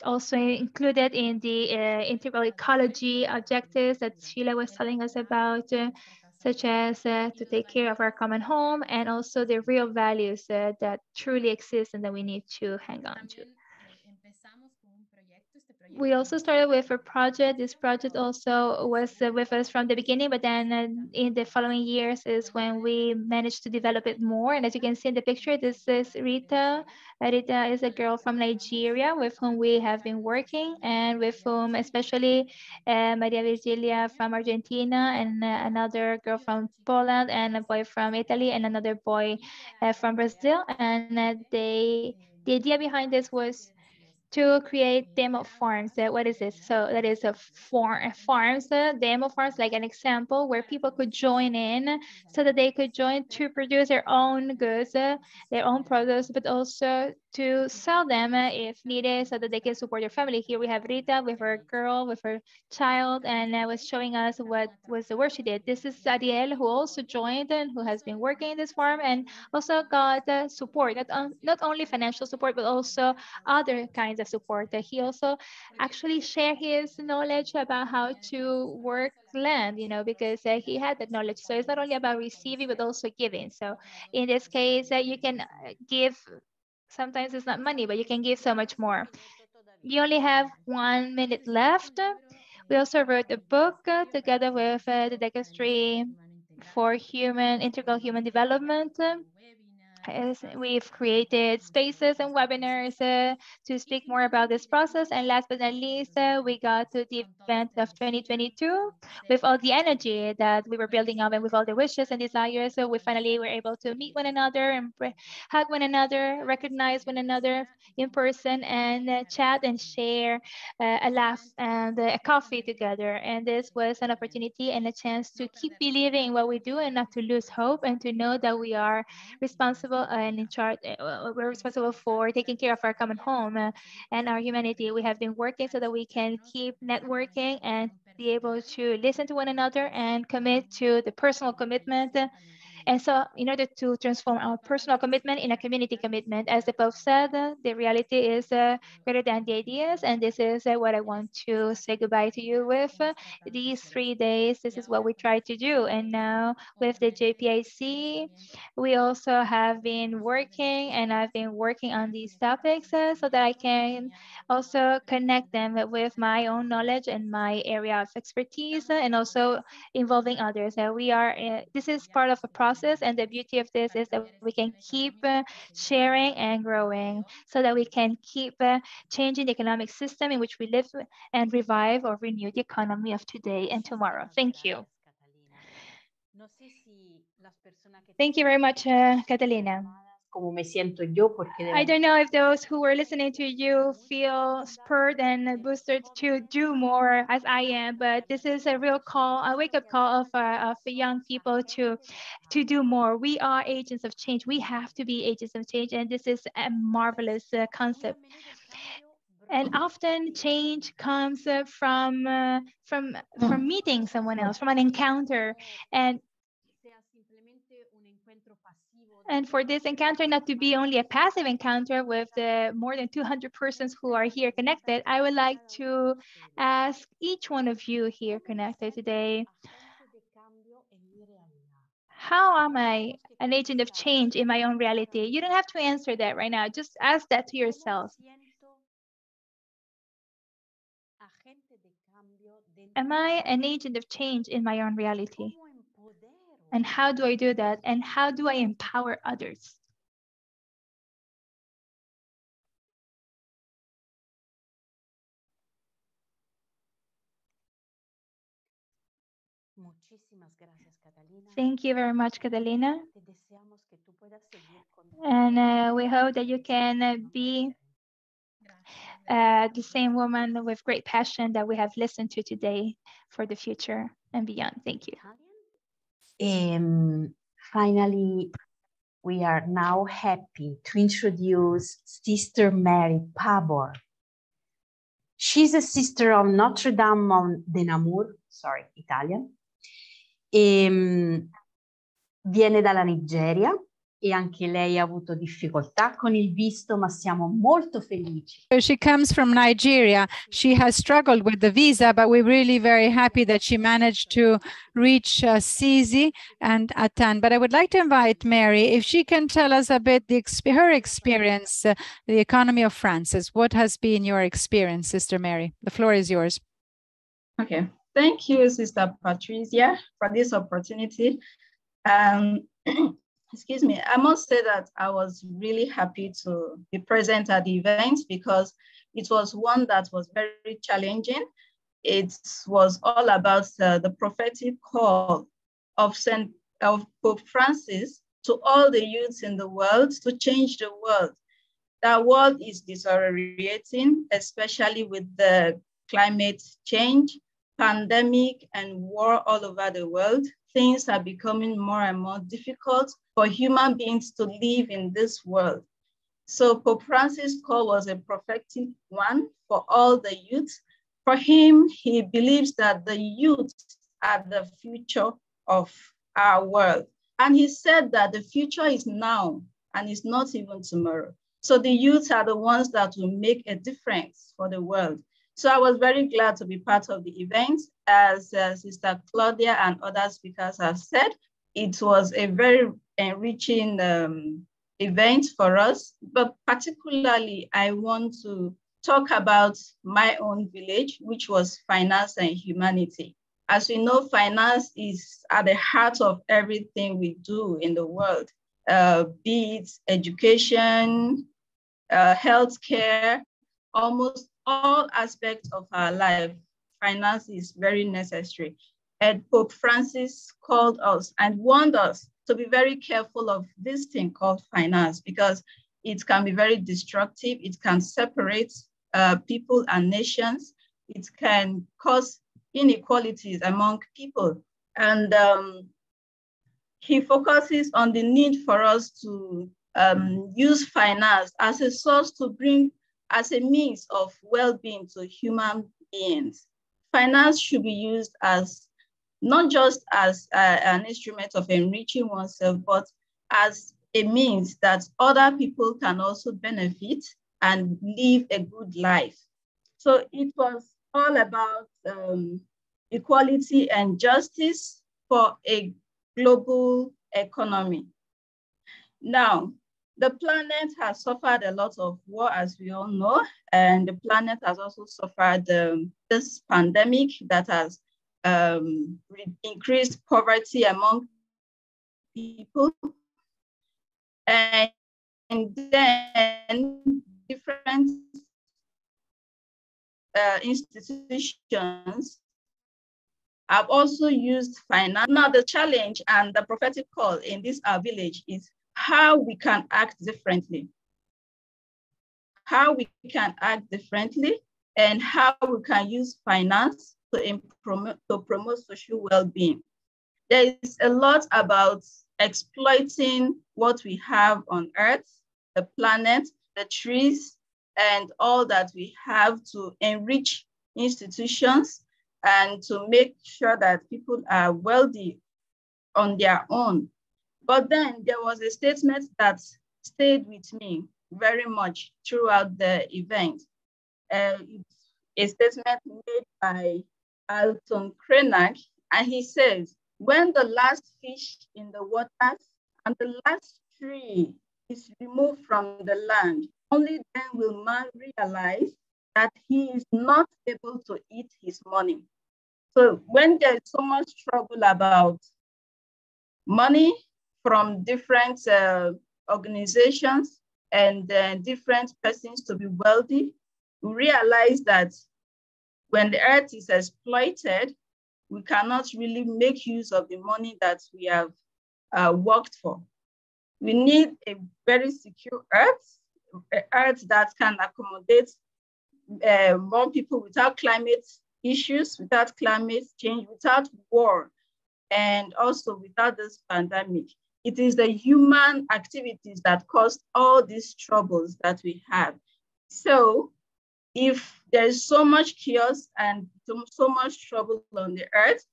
also included in the integral ecology objectives that Sheila was telling us about, such as to take care of our common home and also the real values that truly exist and that we need to hang on to. We also started with a project. This project also was with us from the beginning, but then in the following years is when we managed to develop it more. And as you can see in the picture, this is Rita. Rita is a girl from Nigeria with whom we have been working and with whom especially Maria Virgilia from Argentina and another girl from Poland and a boy from Italy and another boy from Brazil. And the idea behind this was to create demo farms. What is this? So that is a farms, demo farms, like an example where people could join in so that they could join to produce their own goods, their own products, but also to sell them if needed so that they can support their family. Here we have Rita with her girl, with her child, and was showing us what was the work she did. This is Ariel, who also joined and who has been working in this farm and also got support, not only financial support, but also other kinds of support. That he also actually shared his knowledge about how to work land, because he had that knowledge. So it's not only about receiving, but also giving. So in this case, you can give, sometimes it's not money, but you can give so much more. You only have 1 minute left. We also wrote a book together with the Dicastry for Integral Human Development. As we've created spaces and webinars to speak more about this process. And last but not least, we got to the event of 2022 with all the energy that we were building up and with all the wishes and desires. So we finally were able to meet one another and hug one another, recognize one another in person and chat and share a laugh and a coffee together. And this was an opportunity and a chance to keep believing in what we do and not to lose hope and to know that we are responsible and in charge. We're responsible for taking care of our common home and our humanity. We have been working so that we can keep networking and be able to listen to one another and commit to the personal commitment And so in order to transform our personal commitment in a community commitment, as the Pope said, the reality is greater than the ideas. And this is what I want to say goodbye to you with. These 3 days, this is what we try to do. And now with the JPIC, we also have been working, and I've been working on these topics so that I can also connect them with my own knowledge and my area of expertise, and also involving others. This is part of a process, and the beauty of this is that we can keep sharing and growing so that we can keep changing the economic system in which we live and revive or renew the economy of today and tomorrow. Thank you. Thank you very much, Catalina. I don't know if those who were listening to you feel spurred and boosted to do more as I am, but this is a real call, a wake-up call of young people to do more. We are agents of change. We have to be agents of change, and this is a marvelous concept. And often change comes from meeting someone else, from an encounter, and for this encounter not to be only a passive encounter with the more than 200 persons who are here connected, I would like to ask each one of you here connected today, how am I an agent of change in my own reality? You don't have to answer that right now. Just ask that to yourself. Am I an agent of change in my own reality? And how do I do that? And how do I empower others? Thank you very much, Catalina. And we hope that you can be the same woman with great passion that we have listened to today for the future and beyond. Thank you. Finally, we are now happy to introduce Sister Mary Pabor. She's a sister of Notre Dame de Namur, sorry, Italian. Viene dalla Nigeria e anche lei ha avuto difficoltà con il visto, ma siamo molto felici. So she comes from Nigeria. She has struggled with the visa, but we're really very happy that she managed to reach Sisi and attend. But I would like to invite Mary, if she can tell us a bit her experience, the economy of Francis. What has been your experience, Sister Mary? The floor is yours. Okay, thank you, Sister Patricia, for this opportunity. Excuse me, I must say that I was really happy to be present at the event because it was one that was very challenging. It was all about the prophetic call of Pope Francis to all the youths in the world to change the world. The world is deteriorating, especially with the climate change, pandemic, and war all over the world. Things are becoming more and more difficult for human beings to live in this world. So Pope Francis' call was a prophetic one for all the youth. For him, he believes that the youth are the future of our world. And he said that the future is now and it's not even tomorrow. So the youth are the ones that will make a difference for the world. So I was very glad to be part of the event. As Sister Claudia and other speakers have said, it was a very enriching event for us, but particularly I want to talk about my own village, which was finance and humanity. As we know, finance is at the heart of everything we do in the world, be it education, healthcare, almost all aspects of our life. Finance is very necessary. And Pope Francis called us and warned us to be very careful of this thing called finance because it can be very destructive. It can separate people and nations. It can cause inequalities among people. And he focuses on the need for us to use finance as a source to bring, as a means of well-being to human beings. Finance should be used as not just as an instrument of enriching oneself, but as a means that other people can also benefit and live a good life. So it was all about equality and justice for a global economy. Now, the planet has suffered a lot of war, as we all know, and the planet has also suffered this pandemic that has increased poverty among people. And then different institutions have also used finance. Now the challenge and the prophetic call in this our village is how we can act differently. How we can act differently and how we can use finance to promote social well-being. There is a lot about exploiting what we have on Earth, the planet, the trees, and all that we have to enrich institutions and to make sure that people are wealthy on their own. But then there was a statement that stayed with me very much throughout the event. It's a statement made by Alton Krenak, and he says, when the last fish in the waters and the last tree is removed from the land, only then will man realize that he is not able to eat his money. So when there's so much trouble about money from different organizations and different persons to be wealthy, we realize that when the earth is exploited, we cannot really make use of the money that we have worked for. We need a very secure earth, an earth that can accommodate more people without climate issues, without climate change, without war, and also without this pandemic. It is the human activities that caused all these troubles that we have. So if there's so much chaos and so much trouble on the earth,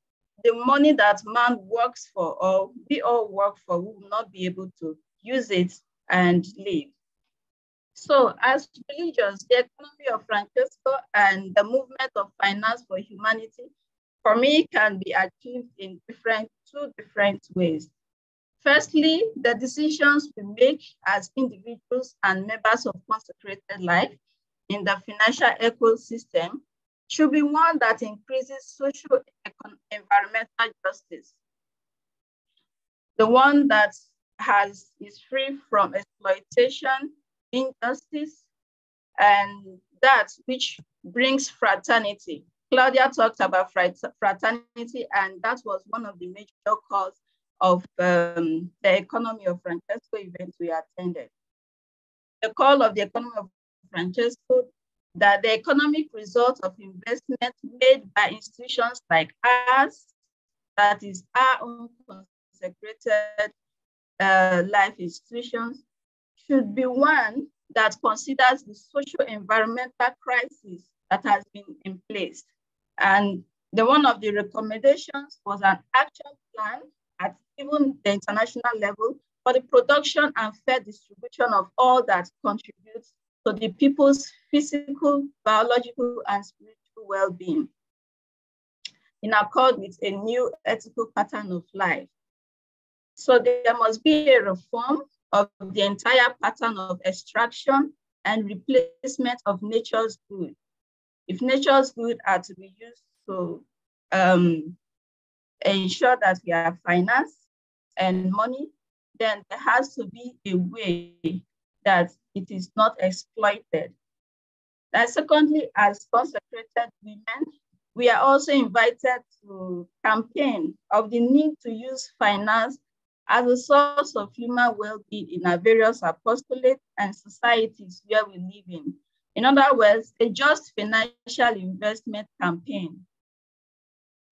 the money that man works for, or we all work for, we will not be able to use it and live. So as religions, the economy of Francesco and the movement of finance for humanity, for me, can be achieved in two different ways. Firstly, the decisions we make as individuals and members of consecrated life in the financial ecosystem should be one that increases social and environmental justice. The one that is free from exploitation, injustice, and that which brings fraternity. Claudia talked about fraternity, and that was one of the major calls of the economy of Francesco event we attended. The call of the economy of Francesco, that the economic result of investment made by institutions like ours, that is our own consecrated life institutions, should be one that considers the social environmental crisis that has been in place. And one of the recommendations was an action plan at even the international level for the production and fair distribution of all that contributes to the people's physical, biological, and spiritual well-being, in accord with a new ethical pattern of life. So there must be a reform of the entire pattern of extraction and replacement of nature's good. If nature's good are to be used to ensure that we have finance and money, then there has to be a way that it is not exploited. And secondly, as consecrated women, we are also invited to campaign of the need to use finance as a source of human well-being in our various apostolates and societies where we live in. In other words, a just financial investment campaign.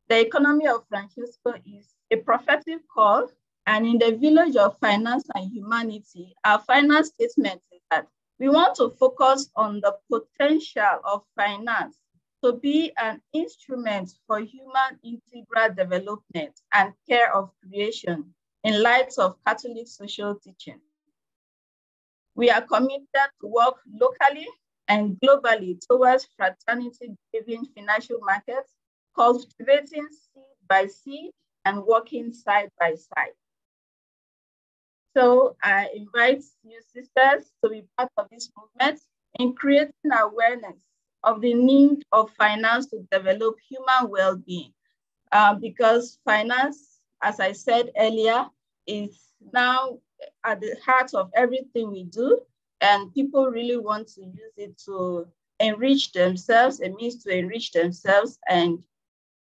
The economy of Francesco is a prophetic call, and in the village of finance and humanity, our final statement is that we want to focus on the potential of finance to be an instrument for human integral development and care of creation in light of Catholic social teaching. We are committed to work locally and globally towards fraternity-driven financial markets, cultivating seed by seed and working side by side. So I invite you sisters to be part of this movement in creating awareness of the need of finance to develop human well-being. Because finance, as I said earlier, is now at the heart of everything we do, and people really want to use it to enrich themselves, a means to enrich themselves and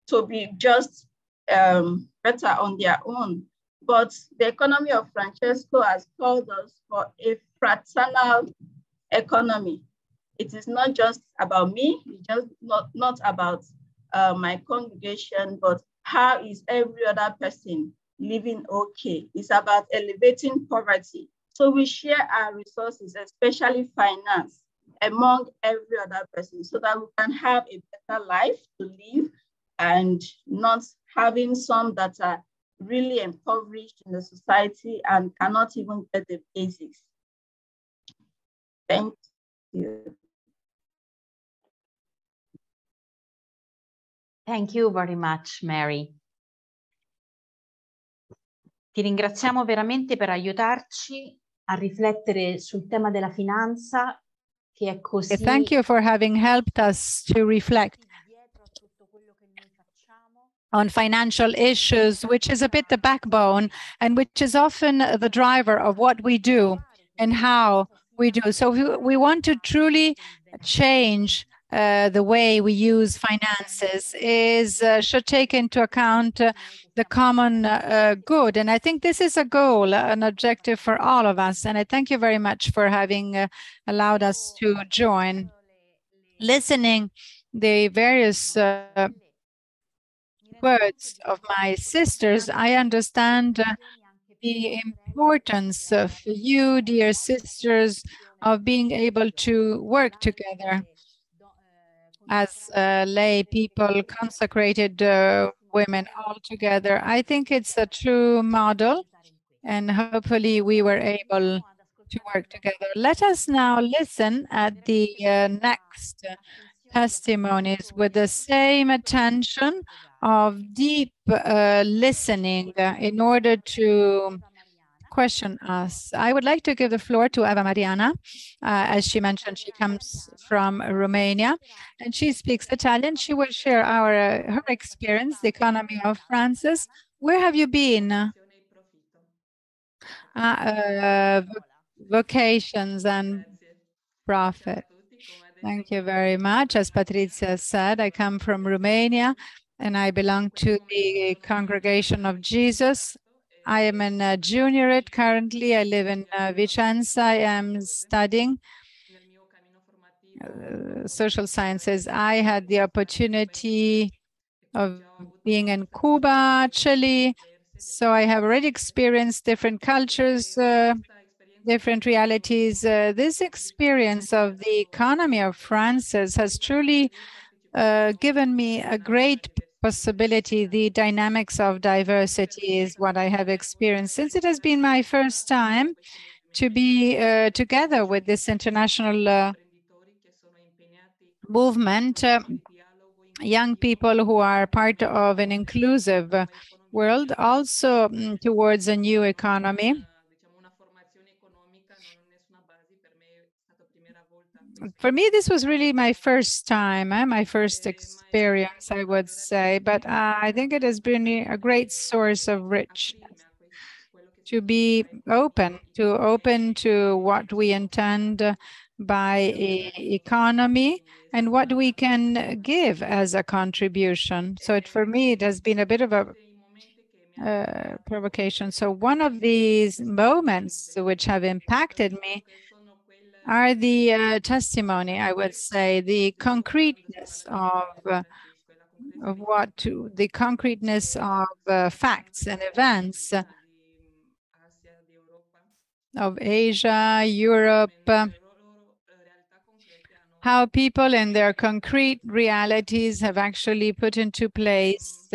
to be just better on their own. But the economy of Francesco has called us for a fraternal economy. It is not just about me, it's just not about my congregation, but how is every other person living okay? It's about elevating poverty. So we share our resources, especially finance, among every other person so that we can have a better life to live and not having some that are really impoverished in the society and cannot even get the basics. Thank you. Thank you very much, Mary. Ti ringraziamo veramente per aiutarci a riflettere sul tema della finanza, che è così. Thank you for having helped us to reflect on financial issues, which is a bit the backbone and which is often the driver of what we do and how we do. So we want to truly change the way we use finances should take into account the common good. And I think this is a goal, an objective for all of us. And I thank you very much for having allowed us to join. Listening the various words of my sisters, I understand the importance of you, dear sisters, of being able to work together as lay people, consecrated women all together. I think it's a true model, and hopefully we were able to work together. Let us now listen at the next testimonies with the same attention of deep listening in order to question us. I would like to give the floor to Eva Mariana. As she mentioned, she comes from Romania and she speaks Italian. She will share her experience, the economy of Francis. Where have you been? Vocations and profit. Thank you very much. As Patrizia said, I come from Romania and I belong to the Congregation of Jesus. I am in a juniorate currently. I live in Vicenza. I am studying social sciences. I had the opportunity of being in Cuba, Chile. So I have already experienced different cultures, different realities. This experience of the economy of Francis has truly given me a great possibility. The dynamics of diversity is what I have experienced since it has been my first time to be together with this international movement, young people who are part of an inclusive world, also towards a new economy. For me, this was really my first time, my first experience, I would say, but I think it has been a great source of richness to be open to what we intend by economy and what we can give as a contribution. So for me, it has been a bit of a provocation. So one of these moments which have impacted me are the testimony, I would say, the concreteness of the concreteness of facts and events of Asia, Europe. how people in their concrete realities have actually put into place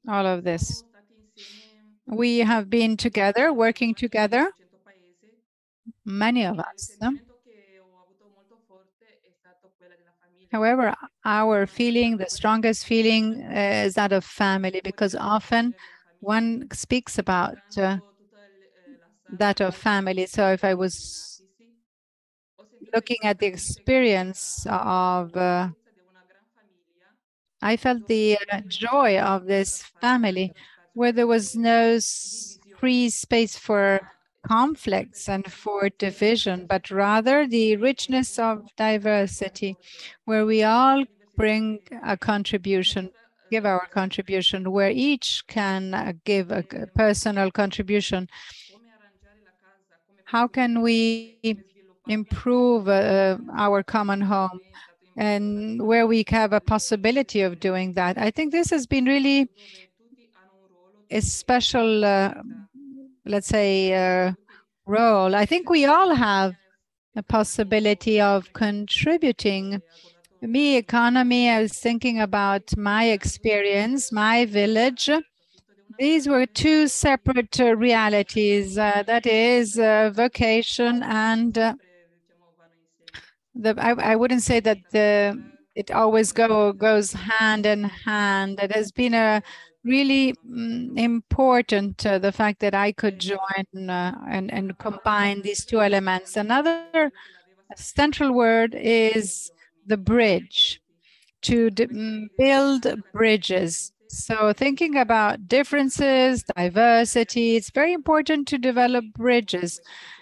all of this. We have been together, working together, many of us. However, our feeling, the strongest feeling is that of family, because often one speaks about that of family. So if I was looking at the experience of, I felt the joy of this family, where there was no free space for conflicts and for division, but rather the richness of diversity, where we all bring a contribution, give our contribution, where each can give a personal contribution. How can we improve our common home, and where we have a possibility of doing that? I think this has been really a special, let's say, role. I think we all have a possibility of contributing. Me, economy, I was thinking about my experience, my village. These were two separate realities, that is vocation and I wouldn't say that it always goes hand in hand. It has been a really important, the fact that I could join and combine these two elements. Another central word is the bridge, to build bridges. So thinking about differences, diversity, it's very important to develop bridges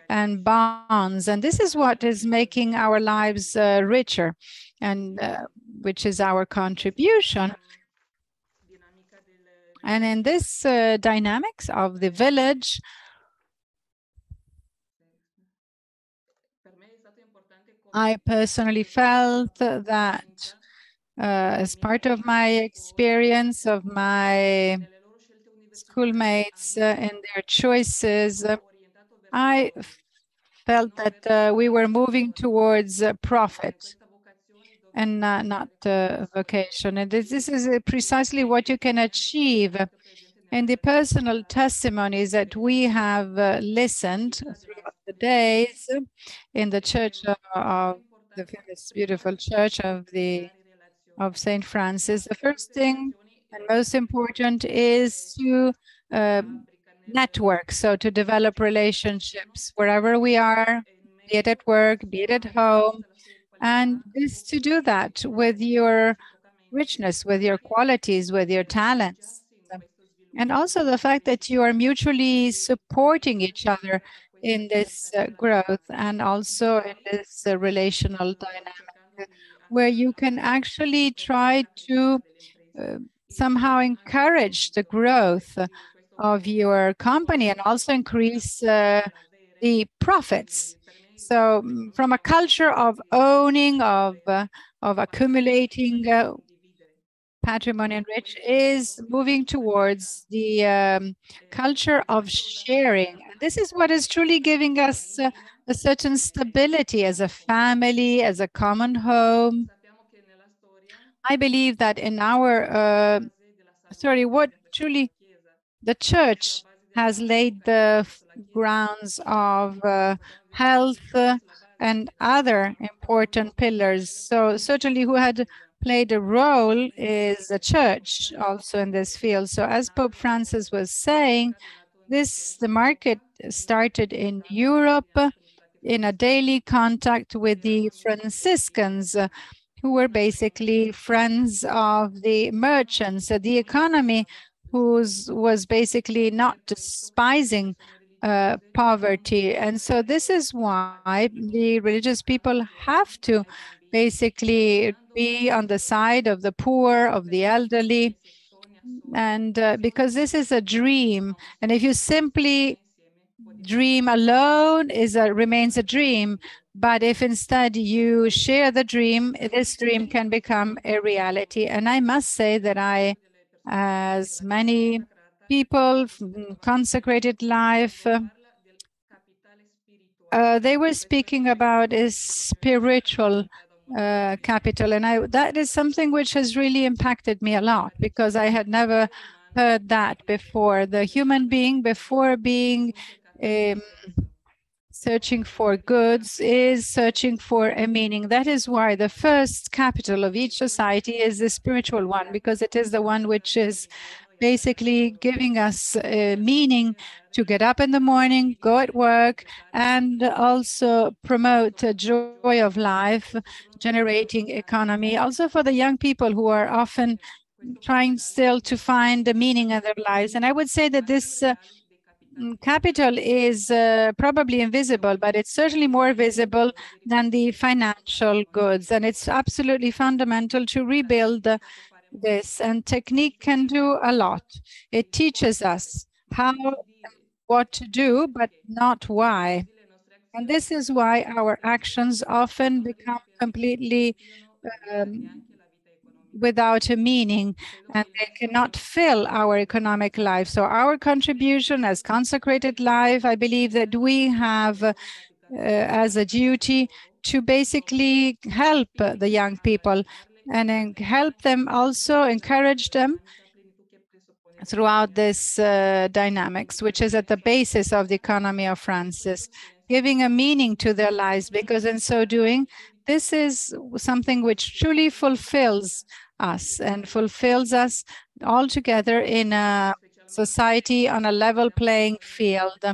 and bonds. And this is what is making our lives richer, and which is our contribution. And in this dynamics of the village, I personally felt that as part of my experience of my schoolmates in their choices, I felt that we were moving towards profit and not vocation. And this is precisely what you can achieve. And the personal testimonies that we have listened throughout the days in the church of the famous, beautiful church of St. Francis, the first thing and most important is to network, so to develop relationships wherever we are, be it at work, be it at home, and this to do that with your richness, with your qualities, with your talents. And also the fact that you are mutually supporting each other in this growth, and also in this relational dynamic, where you can actually try to somehow encourage the growth of your company and also increase the profits. So from a culture of owning, of accumulating patrimony and rich, is moving towards the culture of sharing. And this is what is truly giving us a certain stability as a family, as a common home. I believe that in our story, what truly the church has laid the grounds of health and other important pillars. So certainly who had played a role is the church also in this field. So as Pope Francis was saying, the market started in Europe in a daily contact with the Franciscans, who were basically friends of the merchants. So the economy was basically not despising poverty. And so this is why the religious people have to basically be on the side of the poor, of the elderly, and because this is a dream. And if you simply dream alone, remains a dream. But if instead you share the dream, this dream can become a reality. And I must say that I, as many people, consecrated life, they were speaking about is spiritual capital, and that is something which has really impacted me a lot, because I had never heard that before. The human being, before being searching for goods, is searching for a meaning. That is why the first capital of each society is the spiritual one, because it is the one which is basically giving us a meaning to get up in the morning, go at work, and also promote a joy of life, generating economy. Also for the young people who are often trying still to find the meaning of their lives. And I would say that this capital is probably invisible, but it's certainly more visible than the financial goods. And it's absolutely fundamental to rebuild this. And technique can do a lot. It teaches us how, what to do, but not why. And this is why our actions often become completely without a meaning, and they cannot fill our economic life. So our contribution as consecrated life, I believe that we have as a duty to basically help the young people and help them, also encourage them throughout this dynamics, which is at the basis of the economy of Francis, giving a meaning to their lives, because in so doing, this is something which truly fulfills us and fulfills us all together in a society on a level playing field,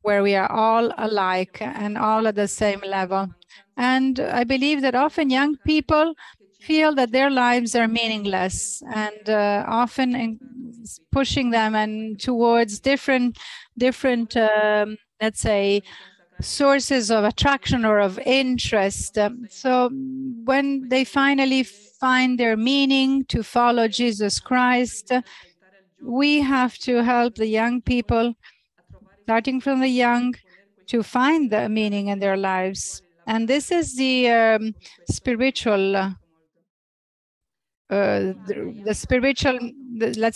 where we are all alike and all at the same level. And I believe that often young people feel that their lives are meaningless, and often pushing them and towards different, let's say, sources of attraction or of interest. So when they finally find their meaning to follow Jesus Christ, we have to help the young people, starting from the young, to find the meaning in their lives. And this is the spiritual, let's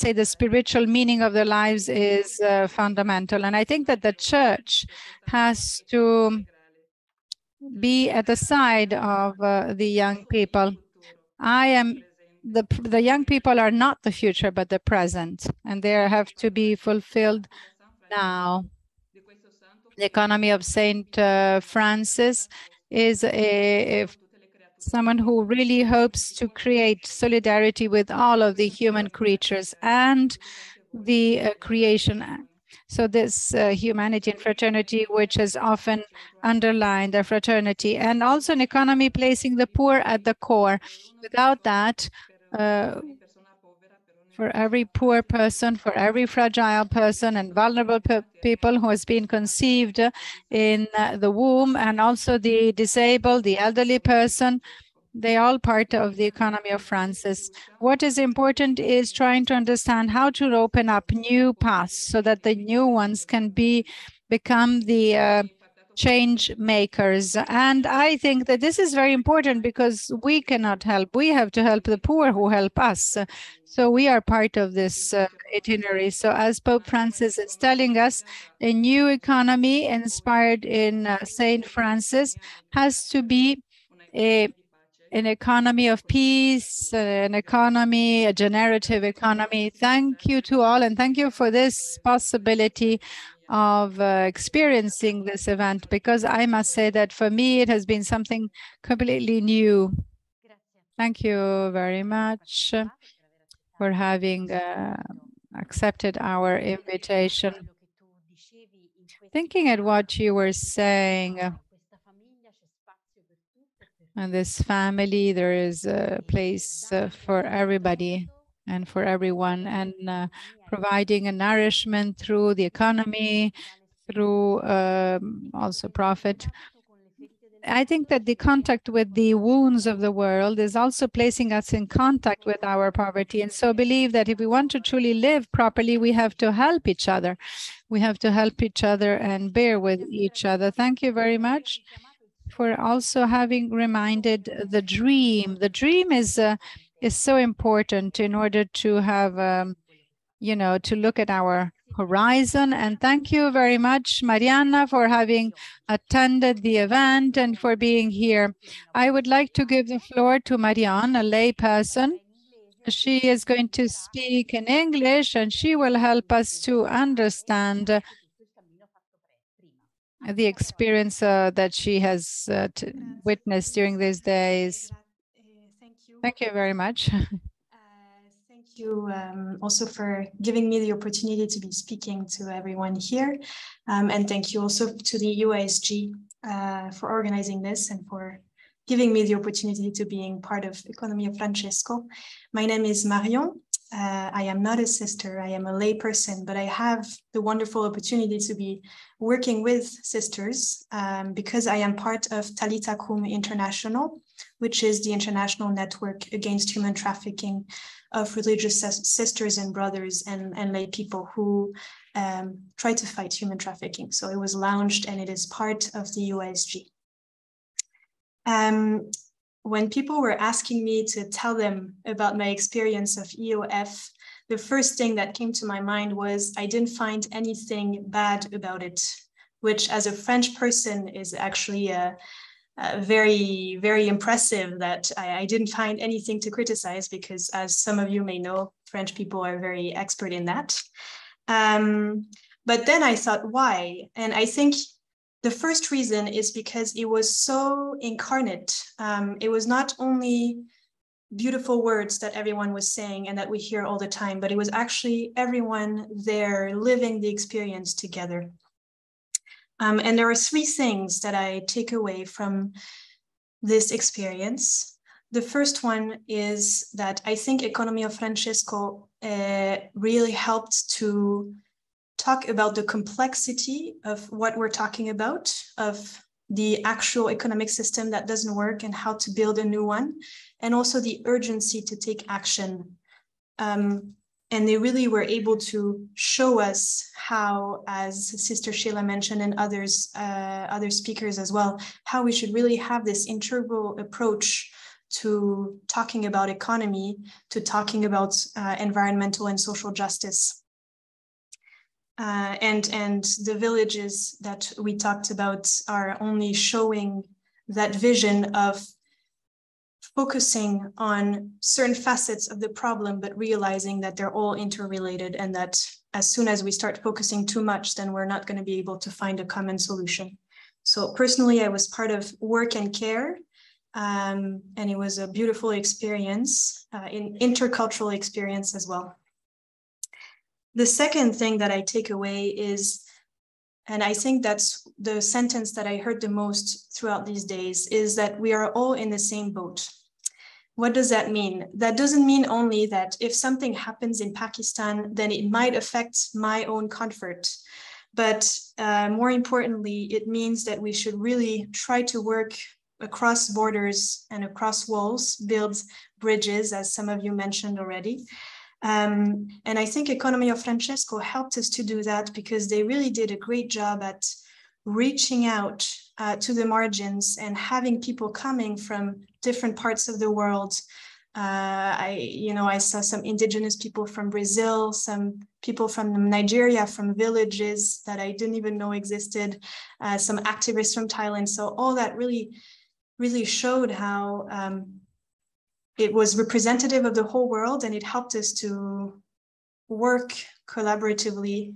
say the spiritual meaning of their lives is fundamental. And I think that the church has to be at the side of the young people. The young people are not the future, but the present, and they have to be fulfilled now. The economy of Saint Francis is someone who really hopes to create solidarity with all of the human creatures and the creation. So this humanity and fraternity, which has often underlined the fraternity, and also an economy placing the poor at the core. Without that, for every poor person, for every fragile person and vulnerable people who has been conceived in the womb, and also the disabled, the elderly person, they are all part of the economy of Francis. What is important is trying to understand how to open up new paths so that the new ones can become the change makers. And I think that this is very important, because we cannot help. We have to help the poor who help us. So we are part of this itinerary. So as Pope Francis is telling us, a new economy inspired in Saint Francis has to be an economy of peace, a generative economy. Thank you to all, and thank you for this possibility of experiencing this event, because I must say that for me, it has been something completely new. Thank you very much for having accepted our invitation. Thinking at what you were saying, and this family, there is a place for everybody and for everyone, and providing a nourishment through the economy, through also profit. I think that the contact with the wounds of the world is also placing us in contact with our poverty. And so believe that if we want to truly live properly, we have to help each other. We have to help each other and bear with each other. Thank you very much for also having reminded the dream. The dream is so important in order to have, to look at our horizon. And thank you very much, Mariana, for having attended the event and for being here. I would like to give the floor to Marianne, a lay person. She is going to speak in English and she will help us to understand the experience that she has witnessed during these days. Thank you very much. Thank you also for giving me the opportunity to be speaking to everyone here. And thank you also to the UISG for organizing this and for giving me the opportunity to being part of Economia Francesco. My name is Marion. I am not a sister, I am a lay person, but I have the wonderful opportunity to be working with sisters because I am part of Talita Kum International, which is the international network against human trafficking of religious sisters and brothers and lay people who try to fight human trafficking. So it was launched and it is part of the UISG. When people were asking me to tell them about my experience of EOF, the first thing that came to my mind was I didn't find anything bad about it, which as a French person is actually very, very impressive that I didn't find anything to criticize because as some of you may know, French people are very expert in that. But then I thought, why? And I think the first reason is because it was so incarnate. It was not only beautiful words that everyone was saying and that we hear all the time, but it was actually everyone there living the experience together. And there are three things that I take away from this experience. The first one is that I think Economia Francesco really helped to talk about the complexity of what we're talking about, of the actual economic system that doesn't work and how to build a new one, and also the urgency to take action. And they really were able to show us how, as Sister Sheila mentioned and others, other speakers as well, how we should really have this integral approach to talking about economy, to talking about environmental and social justice. And the villages that we talked about are only showing that vision of focusing on certain facets of the problem, but realizing that they're all interrelated and that as soon as we start focusing too much, then we're not going to be able to find a common solution. So personally, I was part of Work and Care, and it was a beautiful experience, an intercultural experience as well. The second thing that I take away is, and I think that's the sentence that I heard the most throughout these days, is that we are all in the same boat. What does that mean? That doesn't mean only that if something happens in Pakistan, then it might affect my own comfort. But more importantly, it means that we should really try to work across borders and across walls, build bridges, as some of you mentioned already. And I think Economia Francesco helped us to do that because they really did a great job at reaching out to the margins and having people coming from different parts of the world. I saw some indigenous people from Brazil, some people from Nigeria, from villages that I didn't even know existed, some activists from Thailand. So all that really, really showed how it was representative of the whole world, and it helped us to work collaboratively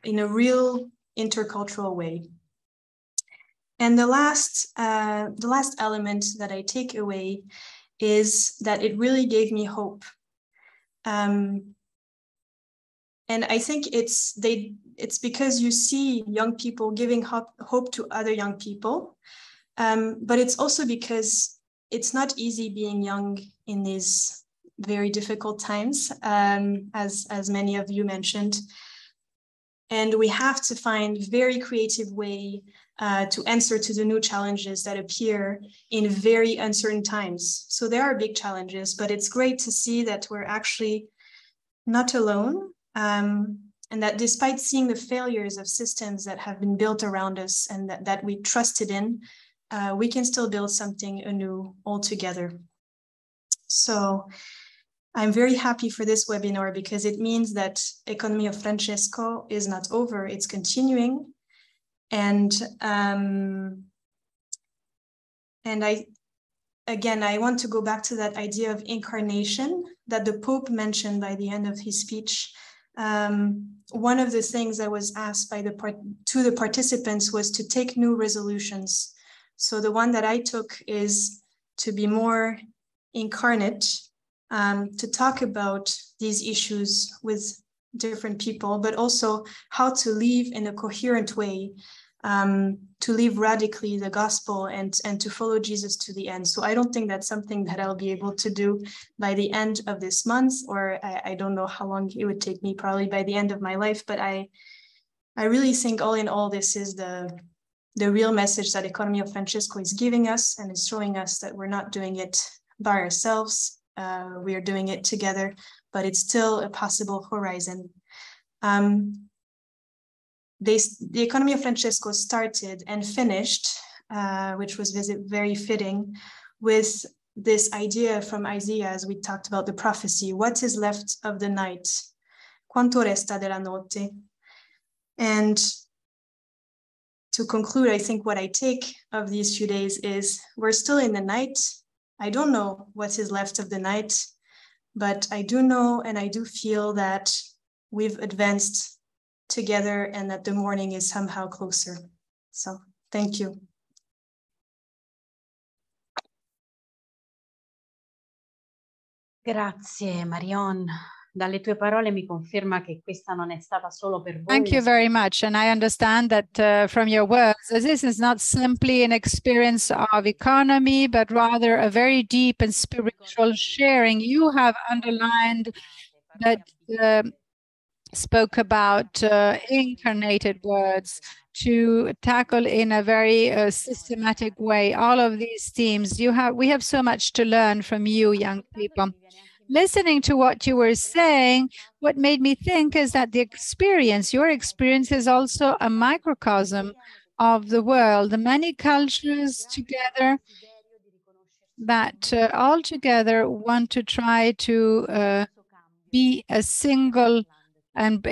in a real intercultural way. And the last element that I take away is that it really gave me hope. And I think it's because you see young people giving hope to other young people, but it's also because it's not easy being young in these very difficult times, as many of you mentioned. And we have to find very creative way to answer to the new challenges that appear in very uncertain times. So there are big challenges, but it's great to see that we're actually not alone, and that despite seeing the failures of systems that have been built around us and that we trusted in, we can still build something anew all together. So I'm very happy for this webinar because it means that Economy of Francesco is not over, it's continuing. And I want to go back to that idea of incarnation that the Pope mentioned by the end of his speech. One of the things that was asked by to the participants was to take new resolutions. So the one that I took is to be more incarnate, to talk about these issues with different people, but also how to live in a coherent way, to live radically the gospel and to follow Jesus to the end. So I don't think that's something that I'll be able to do by the end of this month, or I don't know how long it would take me, probably by the end of my life. But I really think all in all, this is the real message that Economy of Francesco is giving us, and is showing us that we're not doing it by ourselves. We are doing it together, but it's still a possible horizon. The Economy of Francesco started and finished, which was very fitting, with this idea from Isaiah, as we talked about the prophecy: what is left of the night? Quanto resta della notte? And to conclude, I think what I take of these few days is we're still in the night. I don't know what is left of the night, but I do know and I do feel that we've advanced together and that the morning is somehow closer. So thank you. Grazie Marion. Dalle tue parole mi conferma che questa non è stata solo per voi. Thank you very much. And I understand that from your words, this is not simply an experience of economy, but rather a very deep and spiritual sharing. You have underlined that spoke about incarnated words to tackle in a very systematic way all of these themes. We have so much to learn from you, young people. Listening to what you were saying, what made me think is that your experience is also a microcosm of the world, the many cultures together that all together want to try to be a single and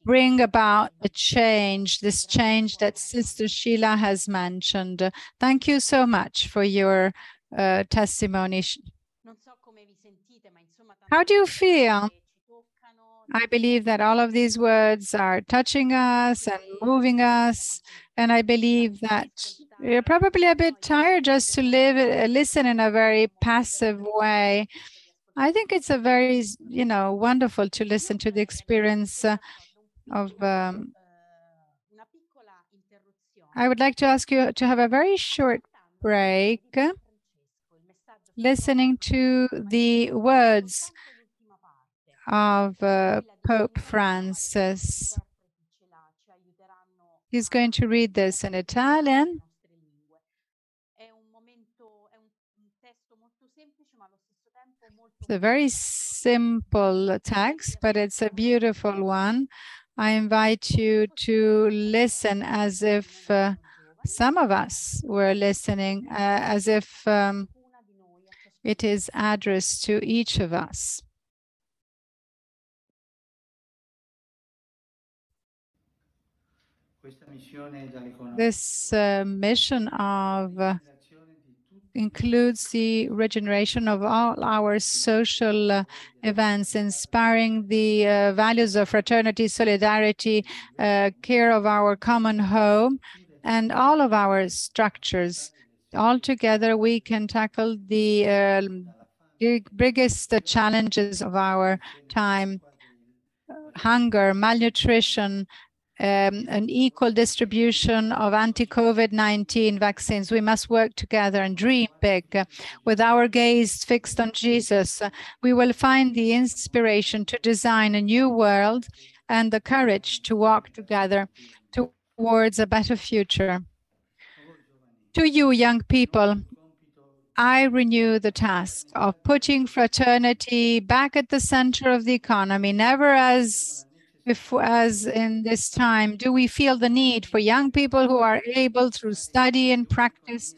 bring about a change, this change that Sister Sheila has mentioned. Thank you so much for your testimony. How do you feel? I believe that all of these words are touching us and moving us. And I believe that you're probably a bit tired just to listen in a very passive way. I think it's a very, wonderful to listen to the experience of. I would like to ask you to have a very short break, listening to the words of Pope Francis. He's going to read this in Italian. It's a very simple text, but it's a beautiful one. I invite you to listen as if some of us were listening, as if it is addressed to each of us. This mission of includes the regeneration of all our social events, inspiring the values of fraternity, solidarity, care of our common home, and all of our structures. All together, we can tackle the biggest challenges of our time: hunger, malnutrition, an equal distribution of anti-COVID-19 vaccines. We must work together and dream big. With our gaze fixed on Jesus, we will find the inspiration to design a new world and the courage to walk together towards a better future. To you, young people, I renew the task of putting fraternity back at the center of the economy. Never as in this time do we feel the need for young people who are able, through study and practice,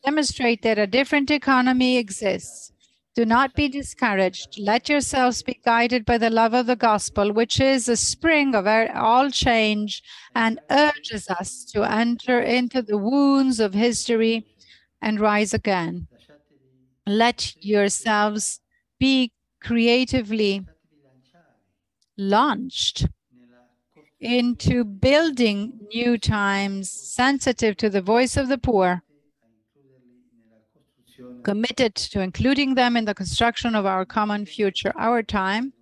demonstrate that a different economy exists. Do not be discouraged. Let yourselves be guided by the love of the gospel, which is the spring of all change and urges us to enter into the wounds of history and rise again. Let yourselves be creatively launched into building new times, sensitive to the voice of the poor, committed to including them in the construction of our common future. Our time,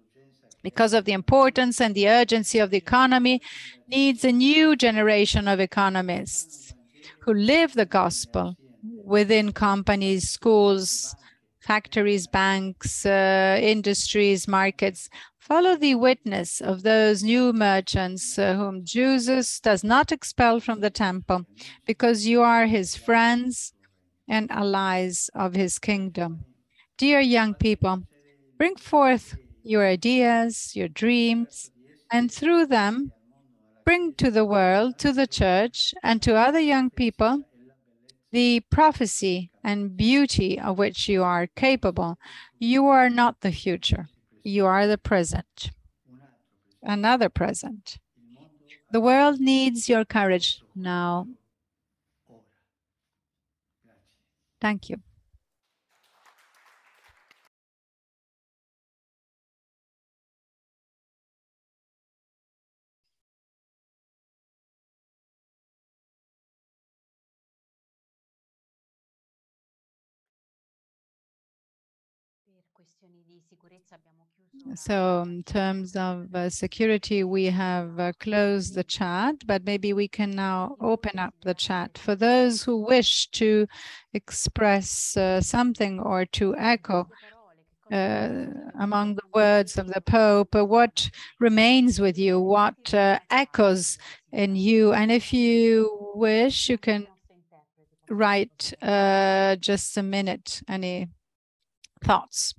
because of the importance and the urgency of the economy, needs a new generation of economists who live the gospel within companies, schools, factories, banks, industries, markets. Follow the witness of those new merchants whom Jesus does not expel from the temple, because you are his friends and allies of his kingdom. Dear young people, bring forth your ideas, your dreams, and through them, bring to the world, to the church, and to other young people the prophecy and beauty of which you are capable. You are not the future. You are the present. Another present. The world needs your courage now. Thank you. So in terms of security, we have closed the chat, but maybe we can now open up the chat. For those who wish to express something or to echo among the words of the Pope, what remains with you, what echoes in you, and if you wish, you can write just a minute, any thoughts.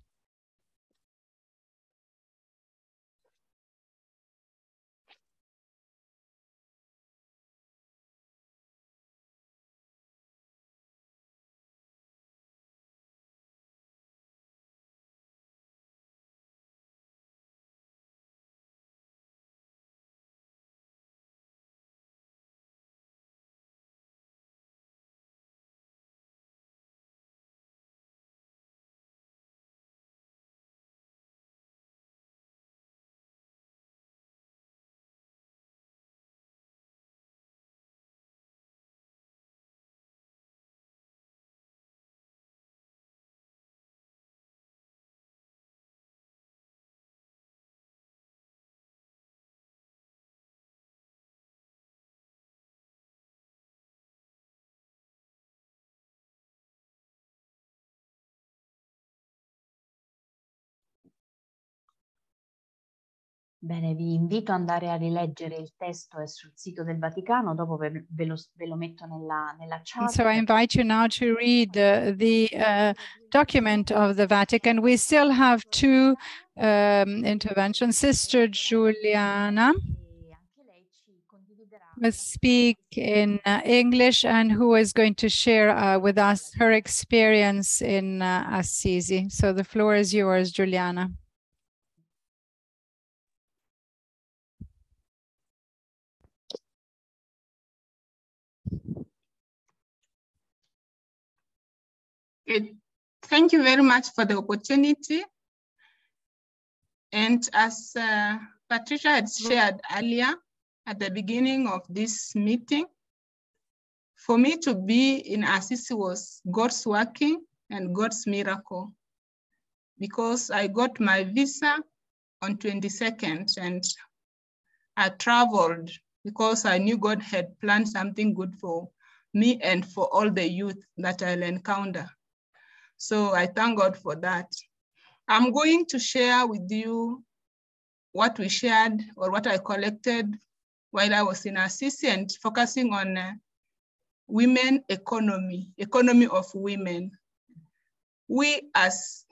Bene, vi invito ad andare a rileggere il testo, è sul sito del Vaticano, dopo ve lo metto nella chat. So I invite you now to read the document of the Vatican. We still have two interventions. Sister Giuliana will speak in English, and who is going to share with us her experience in Assisi. So the floor is yours, Giuliana. Thank you very much for the opportunity. And as Patricia had shared earlier at the beginning of this meeting, for me to be in Assisi was God's working and God's miracle, because I got my visa on 22nd and I traveled because I knew God had planned something good for me and for all the youth that I'll encounter. So I thank God for that. I'm going to share with you what we shared or what I collected while I was in Assisi, and focusing on women economy of women. We as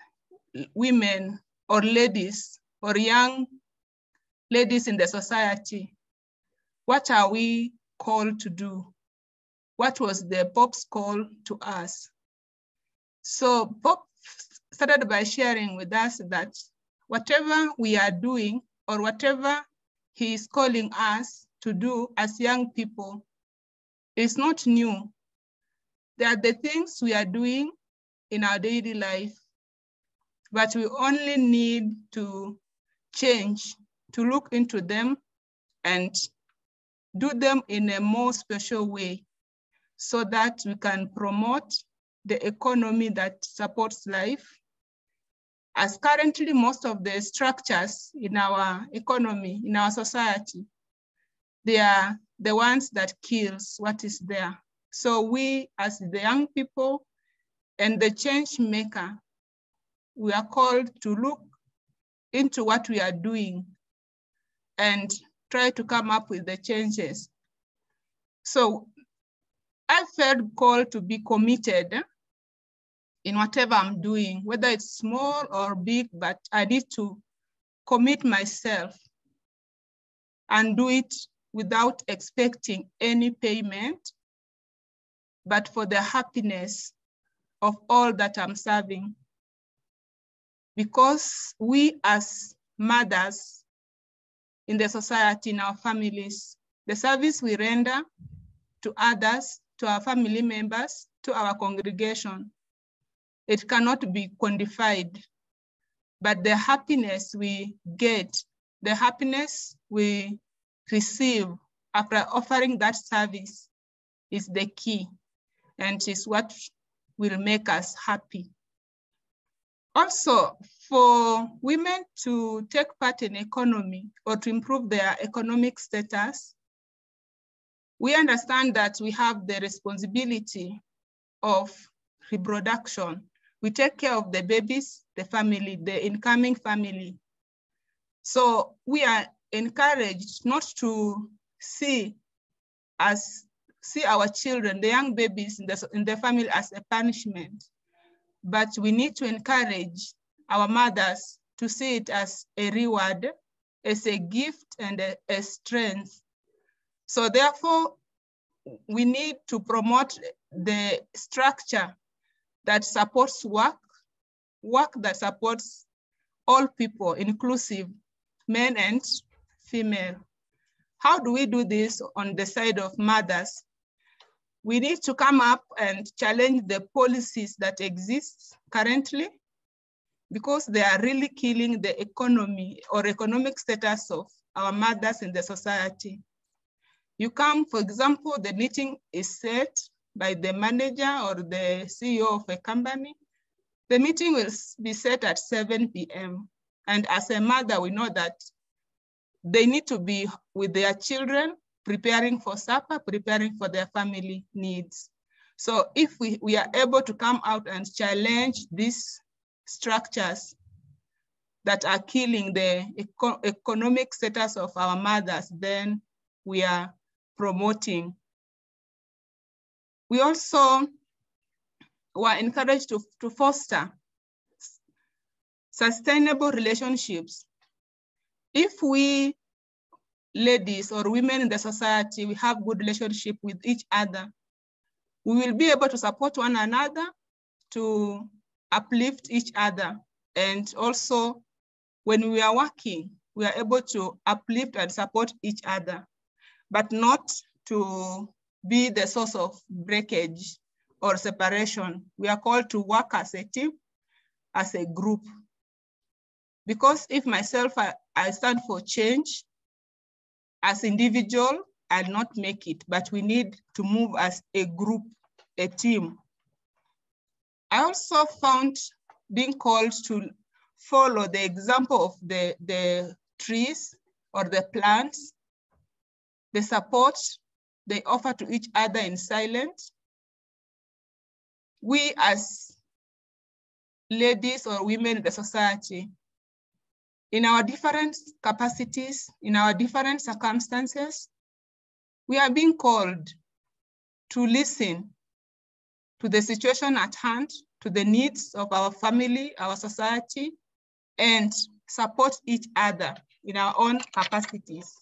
women or ladies or young ladies in the society, what are we called to do? What was the Pope's call to us? So Pope started by sharing with us that whatever we are doing or whatever he is calling us to do as young people is not new. They are the things we are doing in our daily life, but we only need to change, to look into them and do them in a more special way so that we can promote the economy that supports life. As currently most of the structures in our economy, in our society, they are the ones that kills what is there. So we as the young people and the change maker, we are called to look into what we are doing and try to come up with the changes. So I felt called to be committed in whatever I'm doing, whether it's small or big, but I need to commit myself and do it without expecting any payment, but for the happiness of all that I'm serving. Because we as mothers in the society, in our families, the service we render to others, to our family members, to our congregation, it cannot be quantified, but the happiness we get, the happiness we receive after offering that service is the key and is what will make us happy. Also, for women to take part in economy or to improve their economic status, we understand that we have the responsibility of reproduction. We take care of the babies, the family, the incoming family. So we are encouraged not to see our children, the young babies in the family as a punishment, but we need to encourage our mothers to see it as a reward, as a gift and a strength. So therefore, we need to promote the structure that supports work that supports all people, inclusive men and female. How do we do this on the side of mothers? We need to come up and challenge the policies that exist currently because they are really killing the economy or economic status of our mothers in the society. You come, for example, the meeting is set by the manager or the CEO of a company. The meeting will be set at 7 p.m. And as a mother, we know that they need to be with their children, preparing for supper, preparing for their family needs. So if we are able to come out and challenge these structures that are killing the economic status of our mothers, then we are promoting. We also were encouraged to foster sustainable relationships. If we ladies or women in the society, we have good relationship with each other, we will be able to support one another, to uplift each other. And also when we are working, we are able to uplift and support each other, but not to be the source of breakage or separation. We are called to work as a team, as a group. Because if myself, I stand for change, as individual, I'll not make it, but we need to move as a group, a team. I also found being called to follow the example of the trees or the plants, the support they offer to each other in silence. We as ladies or women in the society, in our different capacities, in our different circumstances, we are being called to listen to the situation at hand, to the needs of our family, our society, and support each other in our own capacities.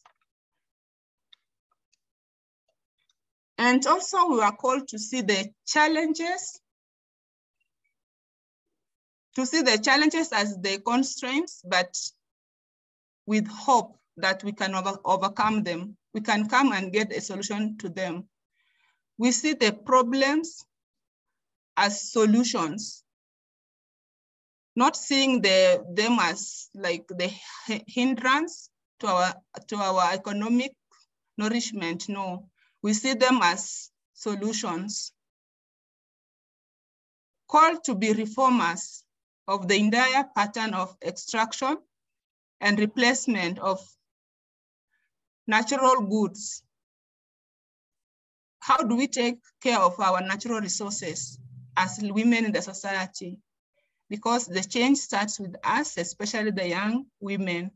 And also we are called to see the challenges to see the challenges as the constraints, but with hope that we can overcome them. We can come and get a solution to them. We see the problems as solutions, not seeing them as like the hindrance to our economic nourishment. No, we see them as solutions. Call to be reformers of the entire pattern of extraction and replacement of natural goods. How do we take care of our natural resources as women in the society? Because the change starts with us, especially the young women.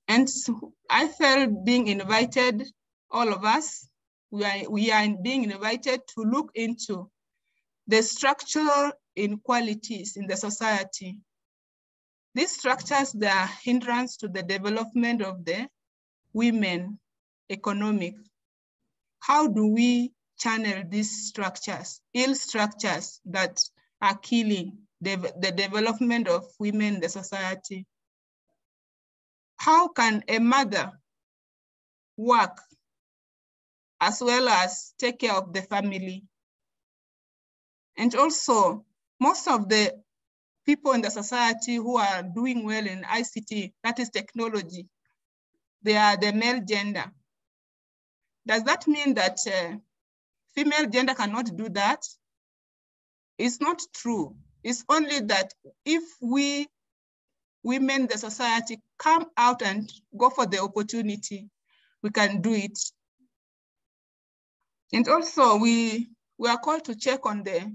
And so I felt being invited, all of us, we are being invited to look into the structural inequalities in the society. These structures, they are hindrance to the development of the women economic. How do we channel these structures, ill structures that are killing the development of women in the society? How can a mother work as well as take care of the family? And also, most of the people in the society who are doing well in ICT, that is technology, they are the male gender. Does that mean that female gender cannot do that? It's not true. It's only that if we women in the society come out and go for the opportunity, we can do it. And also we are called to check on the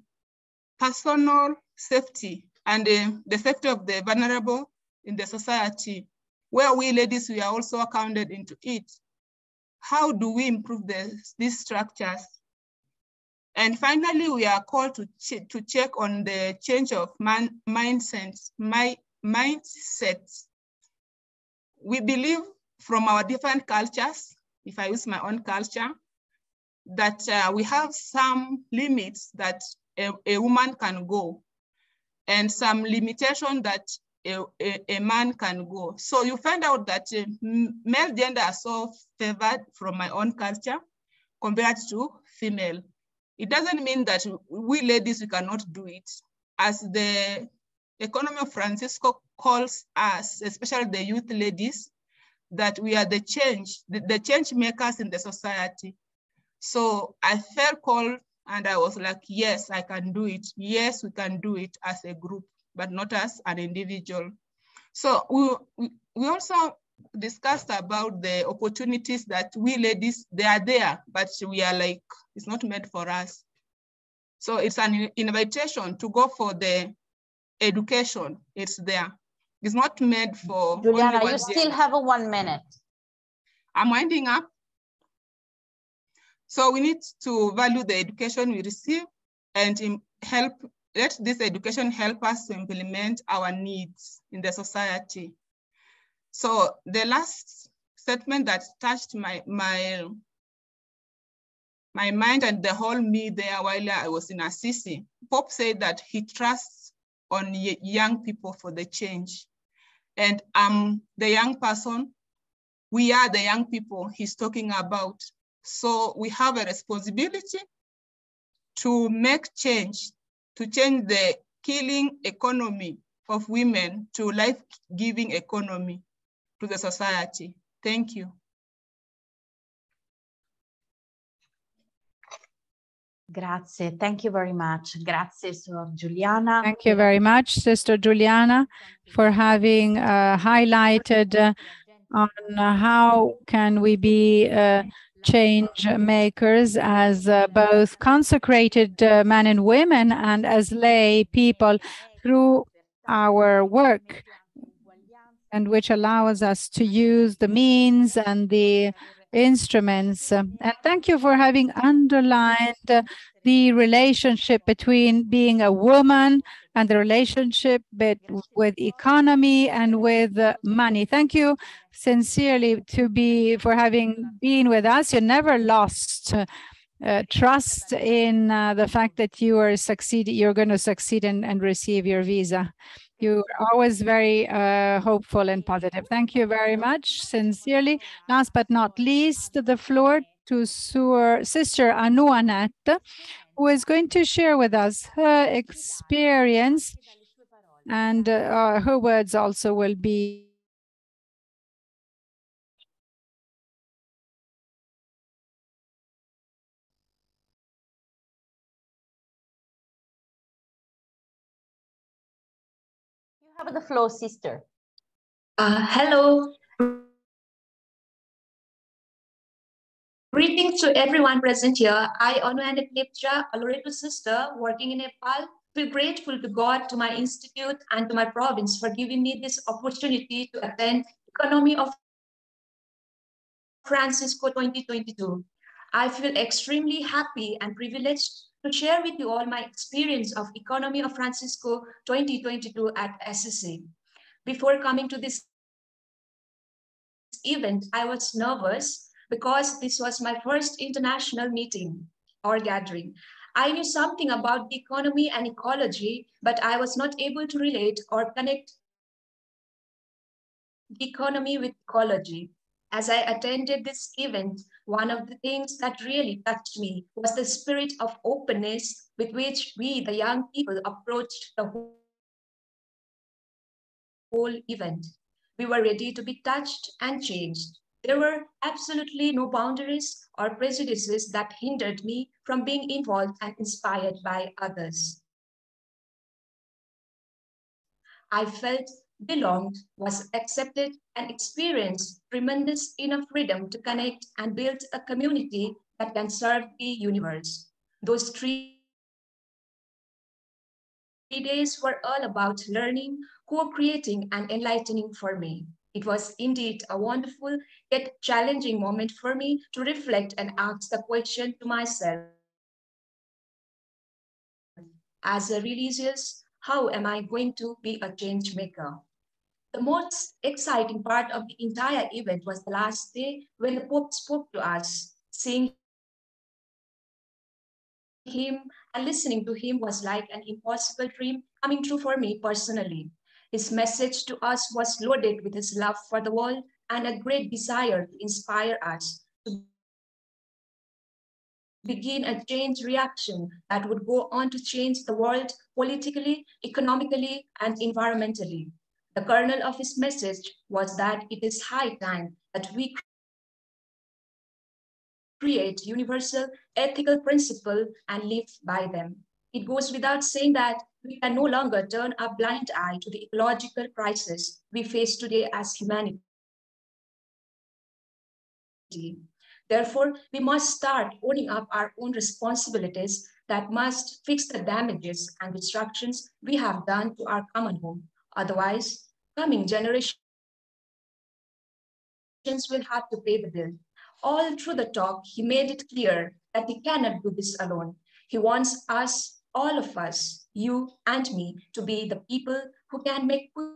personal safety and the safety of the vulnerable in the society, where we ladies, we are also accounted into it. How do we improve these structures? And finally, we are called to check on the change of mindsets. We believe from our different cultures, if I use my own culture, that we have some limits that a woman can go and some limitation that a man can go. So you find out that male gender are so favored from my own culture compared to female. It doesn't mean that we ladies, we cannot do it. As the economy of Francesco calls us, especially the youth ladies, that we are the change makers in the society. So I felt called and I was like, yes, I can do it. Yes, we can do it as a group, but not as an individual. So we also discussed about the opportunities that we ladies, they are there, but we are like, it's not made for us. So it's an invitation to go for the education. It's there. It's not made for Juliana, you still have 1 minute. I'm winding up. So we need to value the education we receive and let this education help us to implement our needs in the society. So the last statement that touched my mind and the whole me there while I was in Assisi, Pope said that he trusts on young people for the change. And I'm the young person. We are the young people he's talking about. So we have a responsibility to make change, to change the killing economy of women to life-giving economy to the society. Thank you. Grazie. Thank you very much. Grazie, Sor Juliana. Thank you very much, Sister Juliana, for having highlighted on how can we be change makers as both consecrated men and women and as lay people through our work, and which allows us to use the means and the instruments. And thank you for having underlined the relationship between being a woman and the relationship with economy and with money. Thank you sincerely for having been with us. You never lost trust in the fact that you are you're going to succeed and receive your visa. You're always very hopeful and positive. Thank you very much, sincerely. Last but not least, the floor to Sister Anuanette, who is going to share with us her experience, and her words also will be. You have the floor, sister. Hello. Greetings to everyone present here. I, Anuanette Lepcha, a Loreto sister working in Nepal, feel grateful to God, to my institute, and to my province for giving me this opportunity to attend Economy of Francisco 2022. I feel extremely happy and privileged to share with you all my experience of Economy of Francisco 2022 at SSC. Before coming to this event, I was nervous because this was my first international meeting or gathering. I knew something about the economy and ecology, but I was not able to relate or connect the economy with ecology. As I attended this event, one of the things that really touched me was the spirit of openness with which we, the young people, approached the whole event. We were ready to be touched and changed. There were absolutely no boundaries or prejudices that hindered me from being involved and inspired by others. I felt belonged, was accepted, and experienced tremendous inner freedom to connect and build a community that can serve the universe. Those 3 days were all about learning, co-creating, and enlightening for me. It was indeed a wonderful yet challenging moment for me to reflect and ask the question to myself. As a religious, how am I going to be a change maker? The most exciting part of the entire event was the last day when the Pope spoke to us. Seeing him and listening to him was like an impossible dream coming true for me personally. His message to us was loaded with his love for the world and a great desire to inspire us to begin a change reaction that would go on to change the world politically, economically, and environmentally. The kernel of his message was that it is high time that we create universal ethical principles and live by them. It goes without saying that we can no longer turn a blind eye to the ecological crisis we face today as humanity. Therefore, we must start owning up our own responsibilities that must fix the damages and destructions we have done to our common home. Otherwise, coming generations will have to pay the bill. All through the talk, he made it clear that he cannot do this alone. He wants us, all of us, you and me, to be the people who can make quick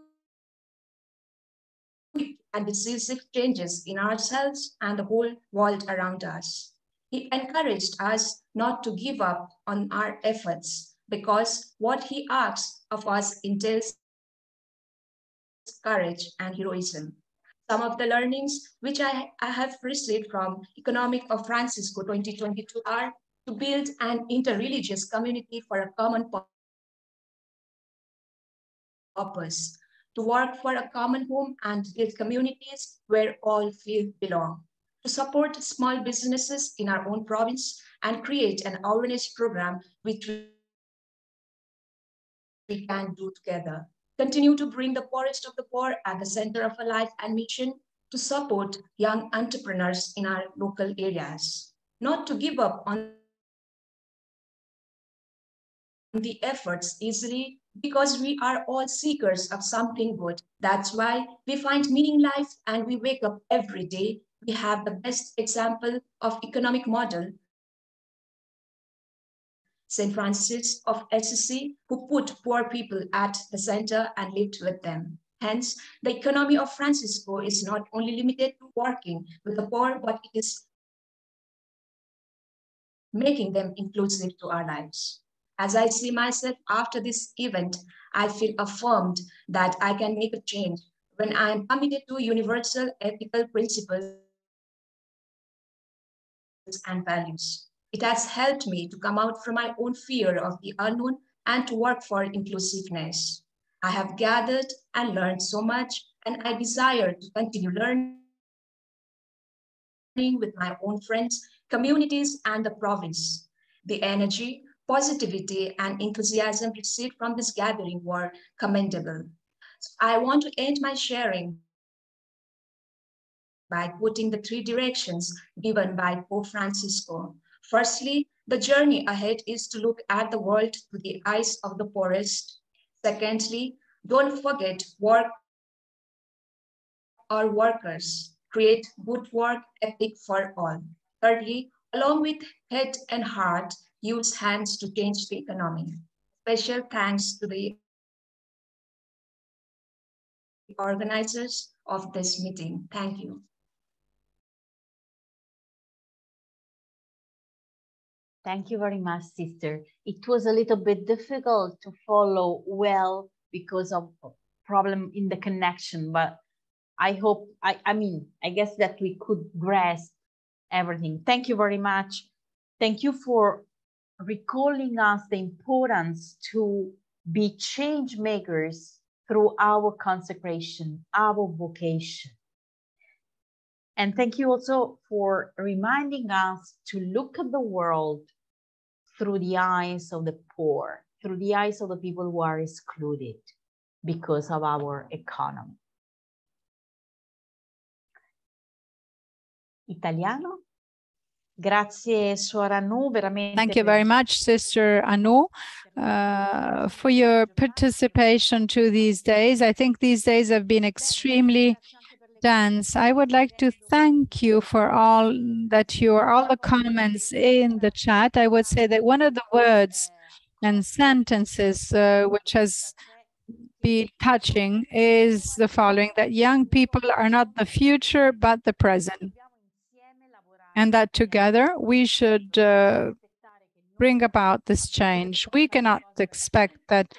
and decisive changes in ourselves and the whole world around us. He encouraged us not to give up on our efforts because what he asks of us entails courage and heroism. Some of the learnings which I have received from Economic of Francisco 2022 are to build an interreligious community for a common purpose, to work for a common home and build communities where all feel belong, to support small businesses in our own province and create an awareness program which we can do together. Continue to bring the poorest of the poor at the center of our life and mission to support young entrepreneurs in our local areas. Not to give up on the efforts easily because we are all seekers of something good. That's why we find meaning in life and we wake up every day. We have the best example of economic model, St. Francis of Assisi, who put poor people at the center and lived with them. Hence, the economy of Francisco is not only limited to working with the poor, but it is making them inclusive to our lives. As I see myself after this event, I feel affirmed that I can make a change when I am committed to universal ethical principles and values. It has helped me to come out from my own fear of the unknown and to work for inclusiveness. I have gathered and learned so much, and I desire to continue learning with my own friends, communities, and the province. The energy, positivity, and enthusiasm received from this gathering were commendable. I want to end my sharing by quoting the three directions given by Pope Francisco. Firstly, the journey ahead is to look at the world through the eyes of the poorest. Secondly, don't forget work or workers. Create good work ethic for all. Thirdly, along with head and heart, use hands to change the economy. Special thanks to the organizers of this meeting. Thank you. Thank you very much, sister. It was a little bit difficult to follow well because of problem in the connection, but I hope, I guess that we could grasp everything. Thank you very much. Thank you for recalling us the importance to be change makers through our consecration, our vocation. And thank you also for reminding us to look at the world through the eyes of the poor, through the eyes of the people who are excluded because of our economy. Italiano? Grazie, Suor Anu, veramente. Thank you very much, Sister Anu, for your participation to these days. I think these days have been extremely dense. I would like to thank you for all the comments in the chat. I would say that one of the words and sentences which has been touching is the following, that young people are not the future, but the present. And that together we should bring about this change. We cannot expect that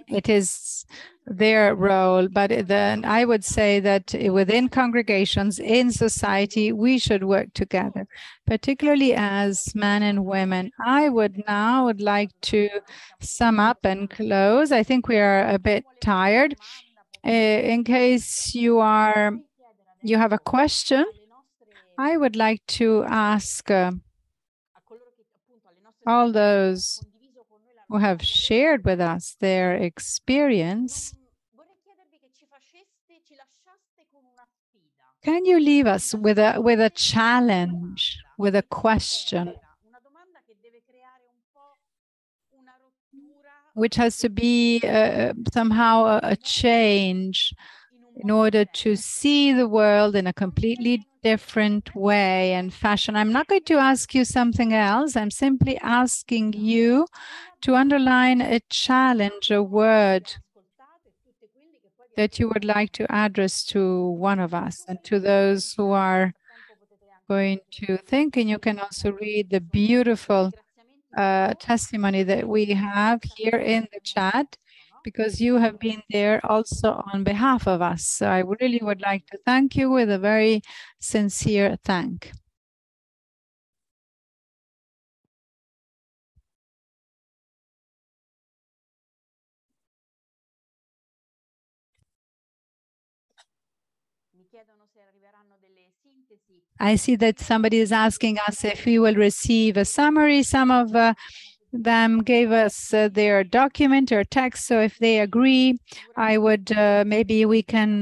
it is their role, but then I would say that within congregations, in society, we should work together, particularly as men and women. I would like to sum up and close. I think we are a bit tired. In case you have a question, I would like to ask all those who have shared with us their experience. Can you leave us with a challenge, with a question, which has to be somehow a change in order to see the world in a completely different way and fashion? I'm not going to ask you something else. I'm simply asking you to underline a challenge, a word that you would like to address to one of us and to those who are going to think. And you can also read the beautiful testimony that we have here in the chat, because you have been there also on behalf of us. So I really would like to thank you with a very sincere thank. I see that somebody is asking us if we will receive a summary. Some of them gave us their document or text, so if they agree, I would maybe we can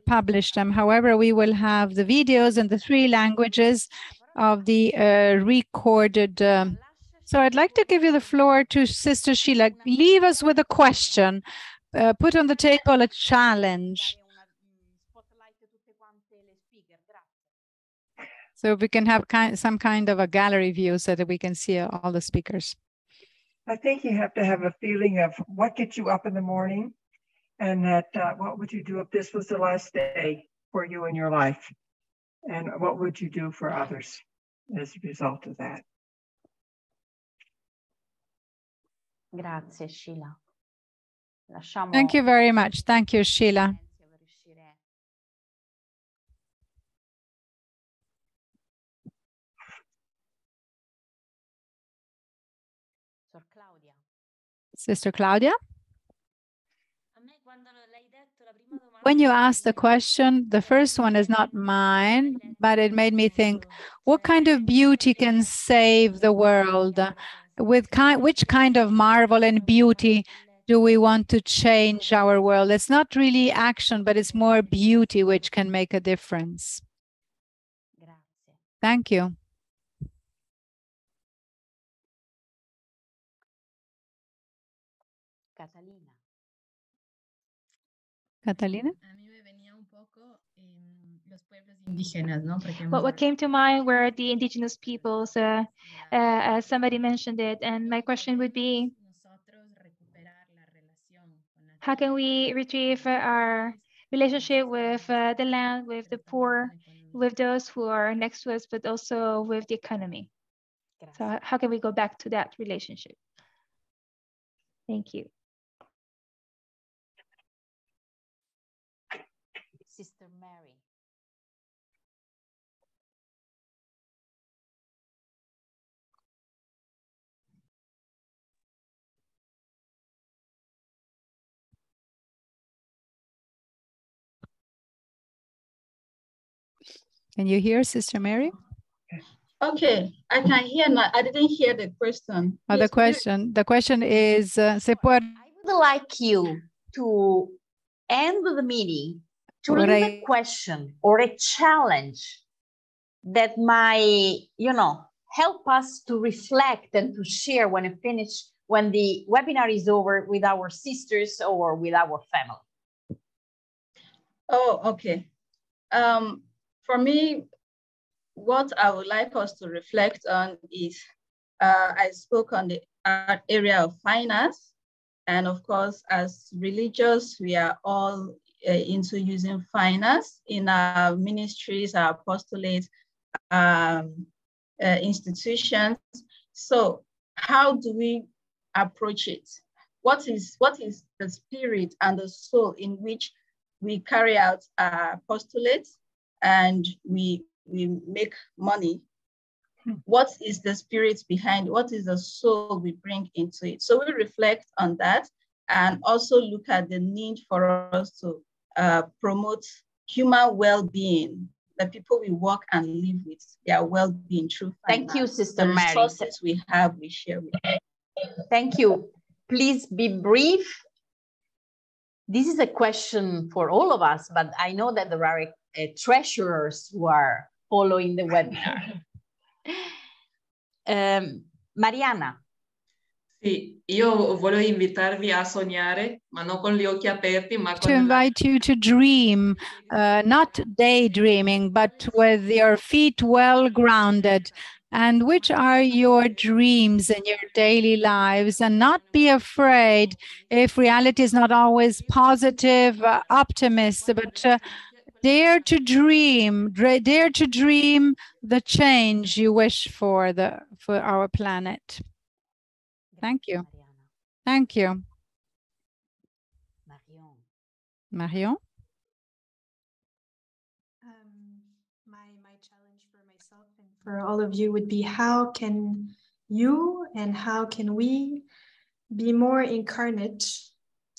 publish them. However, we will have the videos in the 3 languages of the recorded. So I'd like to give you the floor to Sister Sheila. Leave us with a question. Put on the table a challenge. So we can have some kind of a gallery view so that we can see all the speakers. I think you have to have a feeling of what gets you up in the morning, and that what would you do if this was the last day for you in your life? And what would you do for others as a result of that? Grazie, Sheila. Lasciamo Thank you very much. Thank you, Sheila. Sister Claudia? When you asked the question, the first one is not mine, but it made me think, what kind of beauty can save the world? Which kind of marvel and beauty do we want to change our world? It's not really action, but it's more beauty which can make a difference. Thank you. Catalina. Catalina? What came to mind were the indigenous peoples. Somebody mentioned it, and my question would be, how can we retrieve our relationship with the land, with the poor, with those who are next to us, but also with the economy? So how can we go back to that relationship? Thank you. Sister Mary. Can you hear Sister Mary? Okay, I can hear now. I didn't hear the question. Oh, the question is, se puede... I would like you to end the meeting to leave a question or a challenge that might, help us to reflect and to share when it finishes, when the webinar is over, with our sisters or with our family. Oh, okay. For me, what I would like us to reflect on is, I spoke on the area of finance. And of course, as religious, we are all into using finance in our ministries, our apostolates, institutions. So how do we approach it? What is the spirit and the soul in which we carry out our apostolates and we make money? What is the spirit behind? What is the soul we bring into it? So we reflect on that and also look at the need for us to promote human well-being, the people we work and live with, their well-being through finance. Thank you, Sister Mary. The resources we have, we share with them. Thank you. Please be brief. This is a question for all of us, but I know that there are treasurers who are following the webinar. Mariana. Sì, io volevo invitarvi a sognare, ma non con gli occhi aperti, ma To invite you to dream, not daydreaming, but with your feet well grounded. And which are your dreams in your daily lives? And not be afraid if reality is not always positive, optimist, but dare to dream the change you wish for our planet. Thank you. Thank you. Marion? My challenge for myself and for all of you would be, how can you and how can we be more incarnate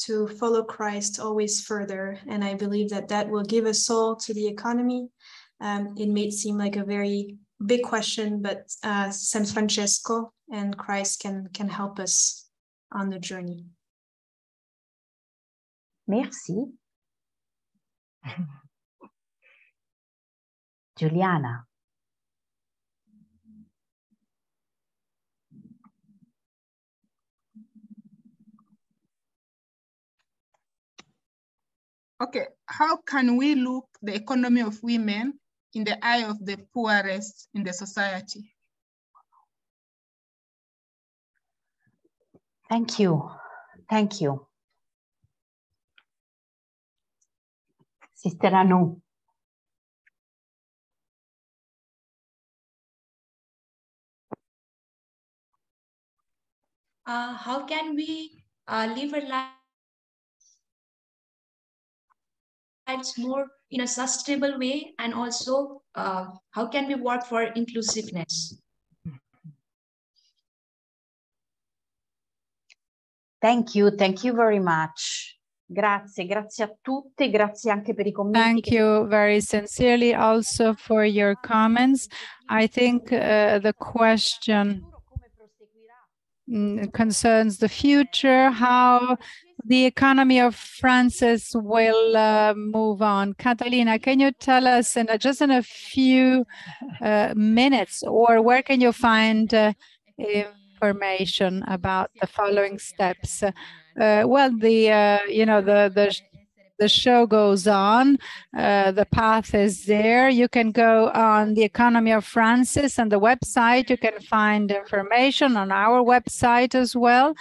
to follow Christ always further? And I believe that that will give a soul to the economy. It may seem like a very big question, but San Francesco and Christ can help us on the journey. Merci. Juliana. Okay, how can we look the economy of women in the eye of the poorest in the society? Thank you. Thank you. Sister Anu. how can we live our lives more in a sustainable way, and also how can we work for inclusiveness? Thank you very much. Grazie a tutte, grazie anche per I commenti. Thank you very sincerely also for your comments. I think the question concerns the future, how the economy of Francis will move on. Catalina, can you tell us just in a few minutes, or where can you find information about the following steps? Well, the show goes on. The path is there. You can go on the Economy of Francis and the website. You can find information on our website as well.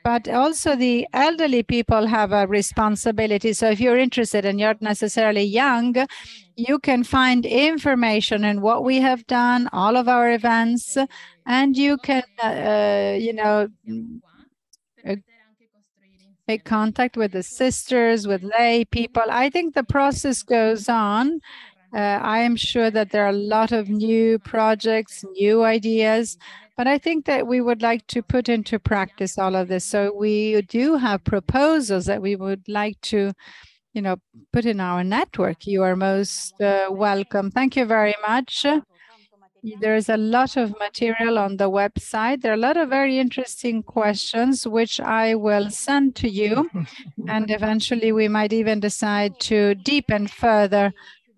But also the elderly people have a responsibility. So if you're interested and you're not necessarily young, you can find information in what we have done, all of our events, and you can, make contact with the sisters, with lay people. I think the process goes on. I am sure that there are a lot of new projects, new ideas, but I think that we would like to put into practice all of this. So we do have proposals that we would like to, put in our network. You are most welcome. Thank you very much. There's a lot of material on the website. There are a lot of very interesting questions, which I will send to you. And eventually we might even decide to deepen further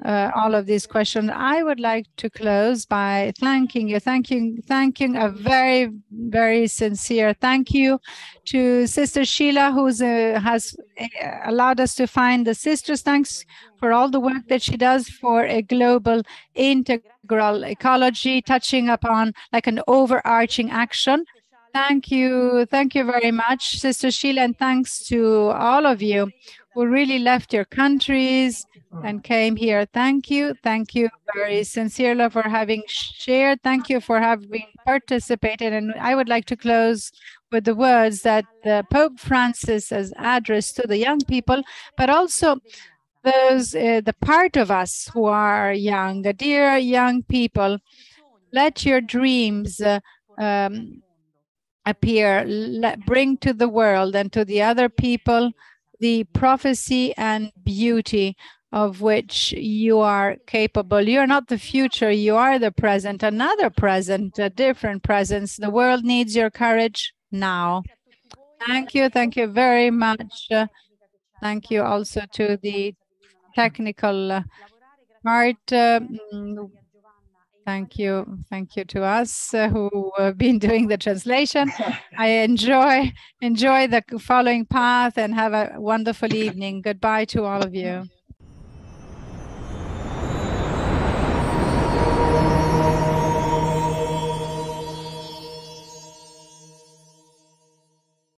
all of these questions. I would like to close by thanking you, thanking a very, very sincere thank you to Sister Sheila, who has allowed us to find the sisters. Thanks for all the work that she does for a global integral ecology, touching upon like an overarching action. Thank you very much, Sister Sheila, and thanks to all of you who really left your countries and came here. Thank you very sincerely for having shared. Thank you for having participated. And I would like to close with the words that Pope Francis has addressed to the young people, but also those, the part of us who are young. Dear young people, let your dreams appear, bring to the world and to the other people the prophecy and beauty of which you are capable. You are not the future, you are the present, another present, a different presence. The world needs your courage now. Thank you very much. Thank you also to the technical part. Thank you to us who have been doing the translation. I enjoy the following path and have a wonderful evening. Goodbye to all of you.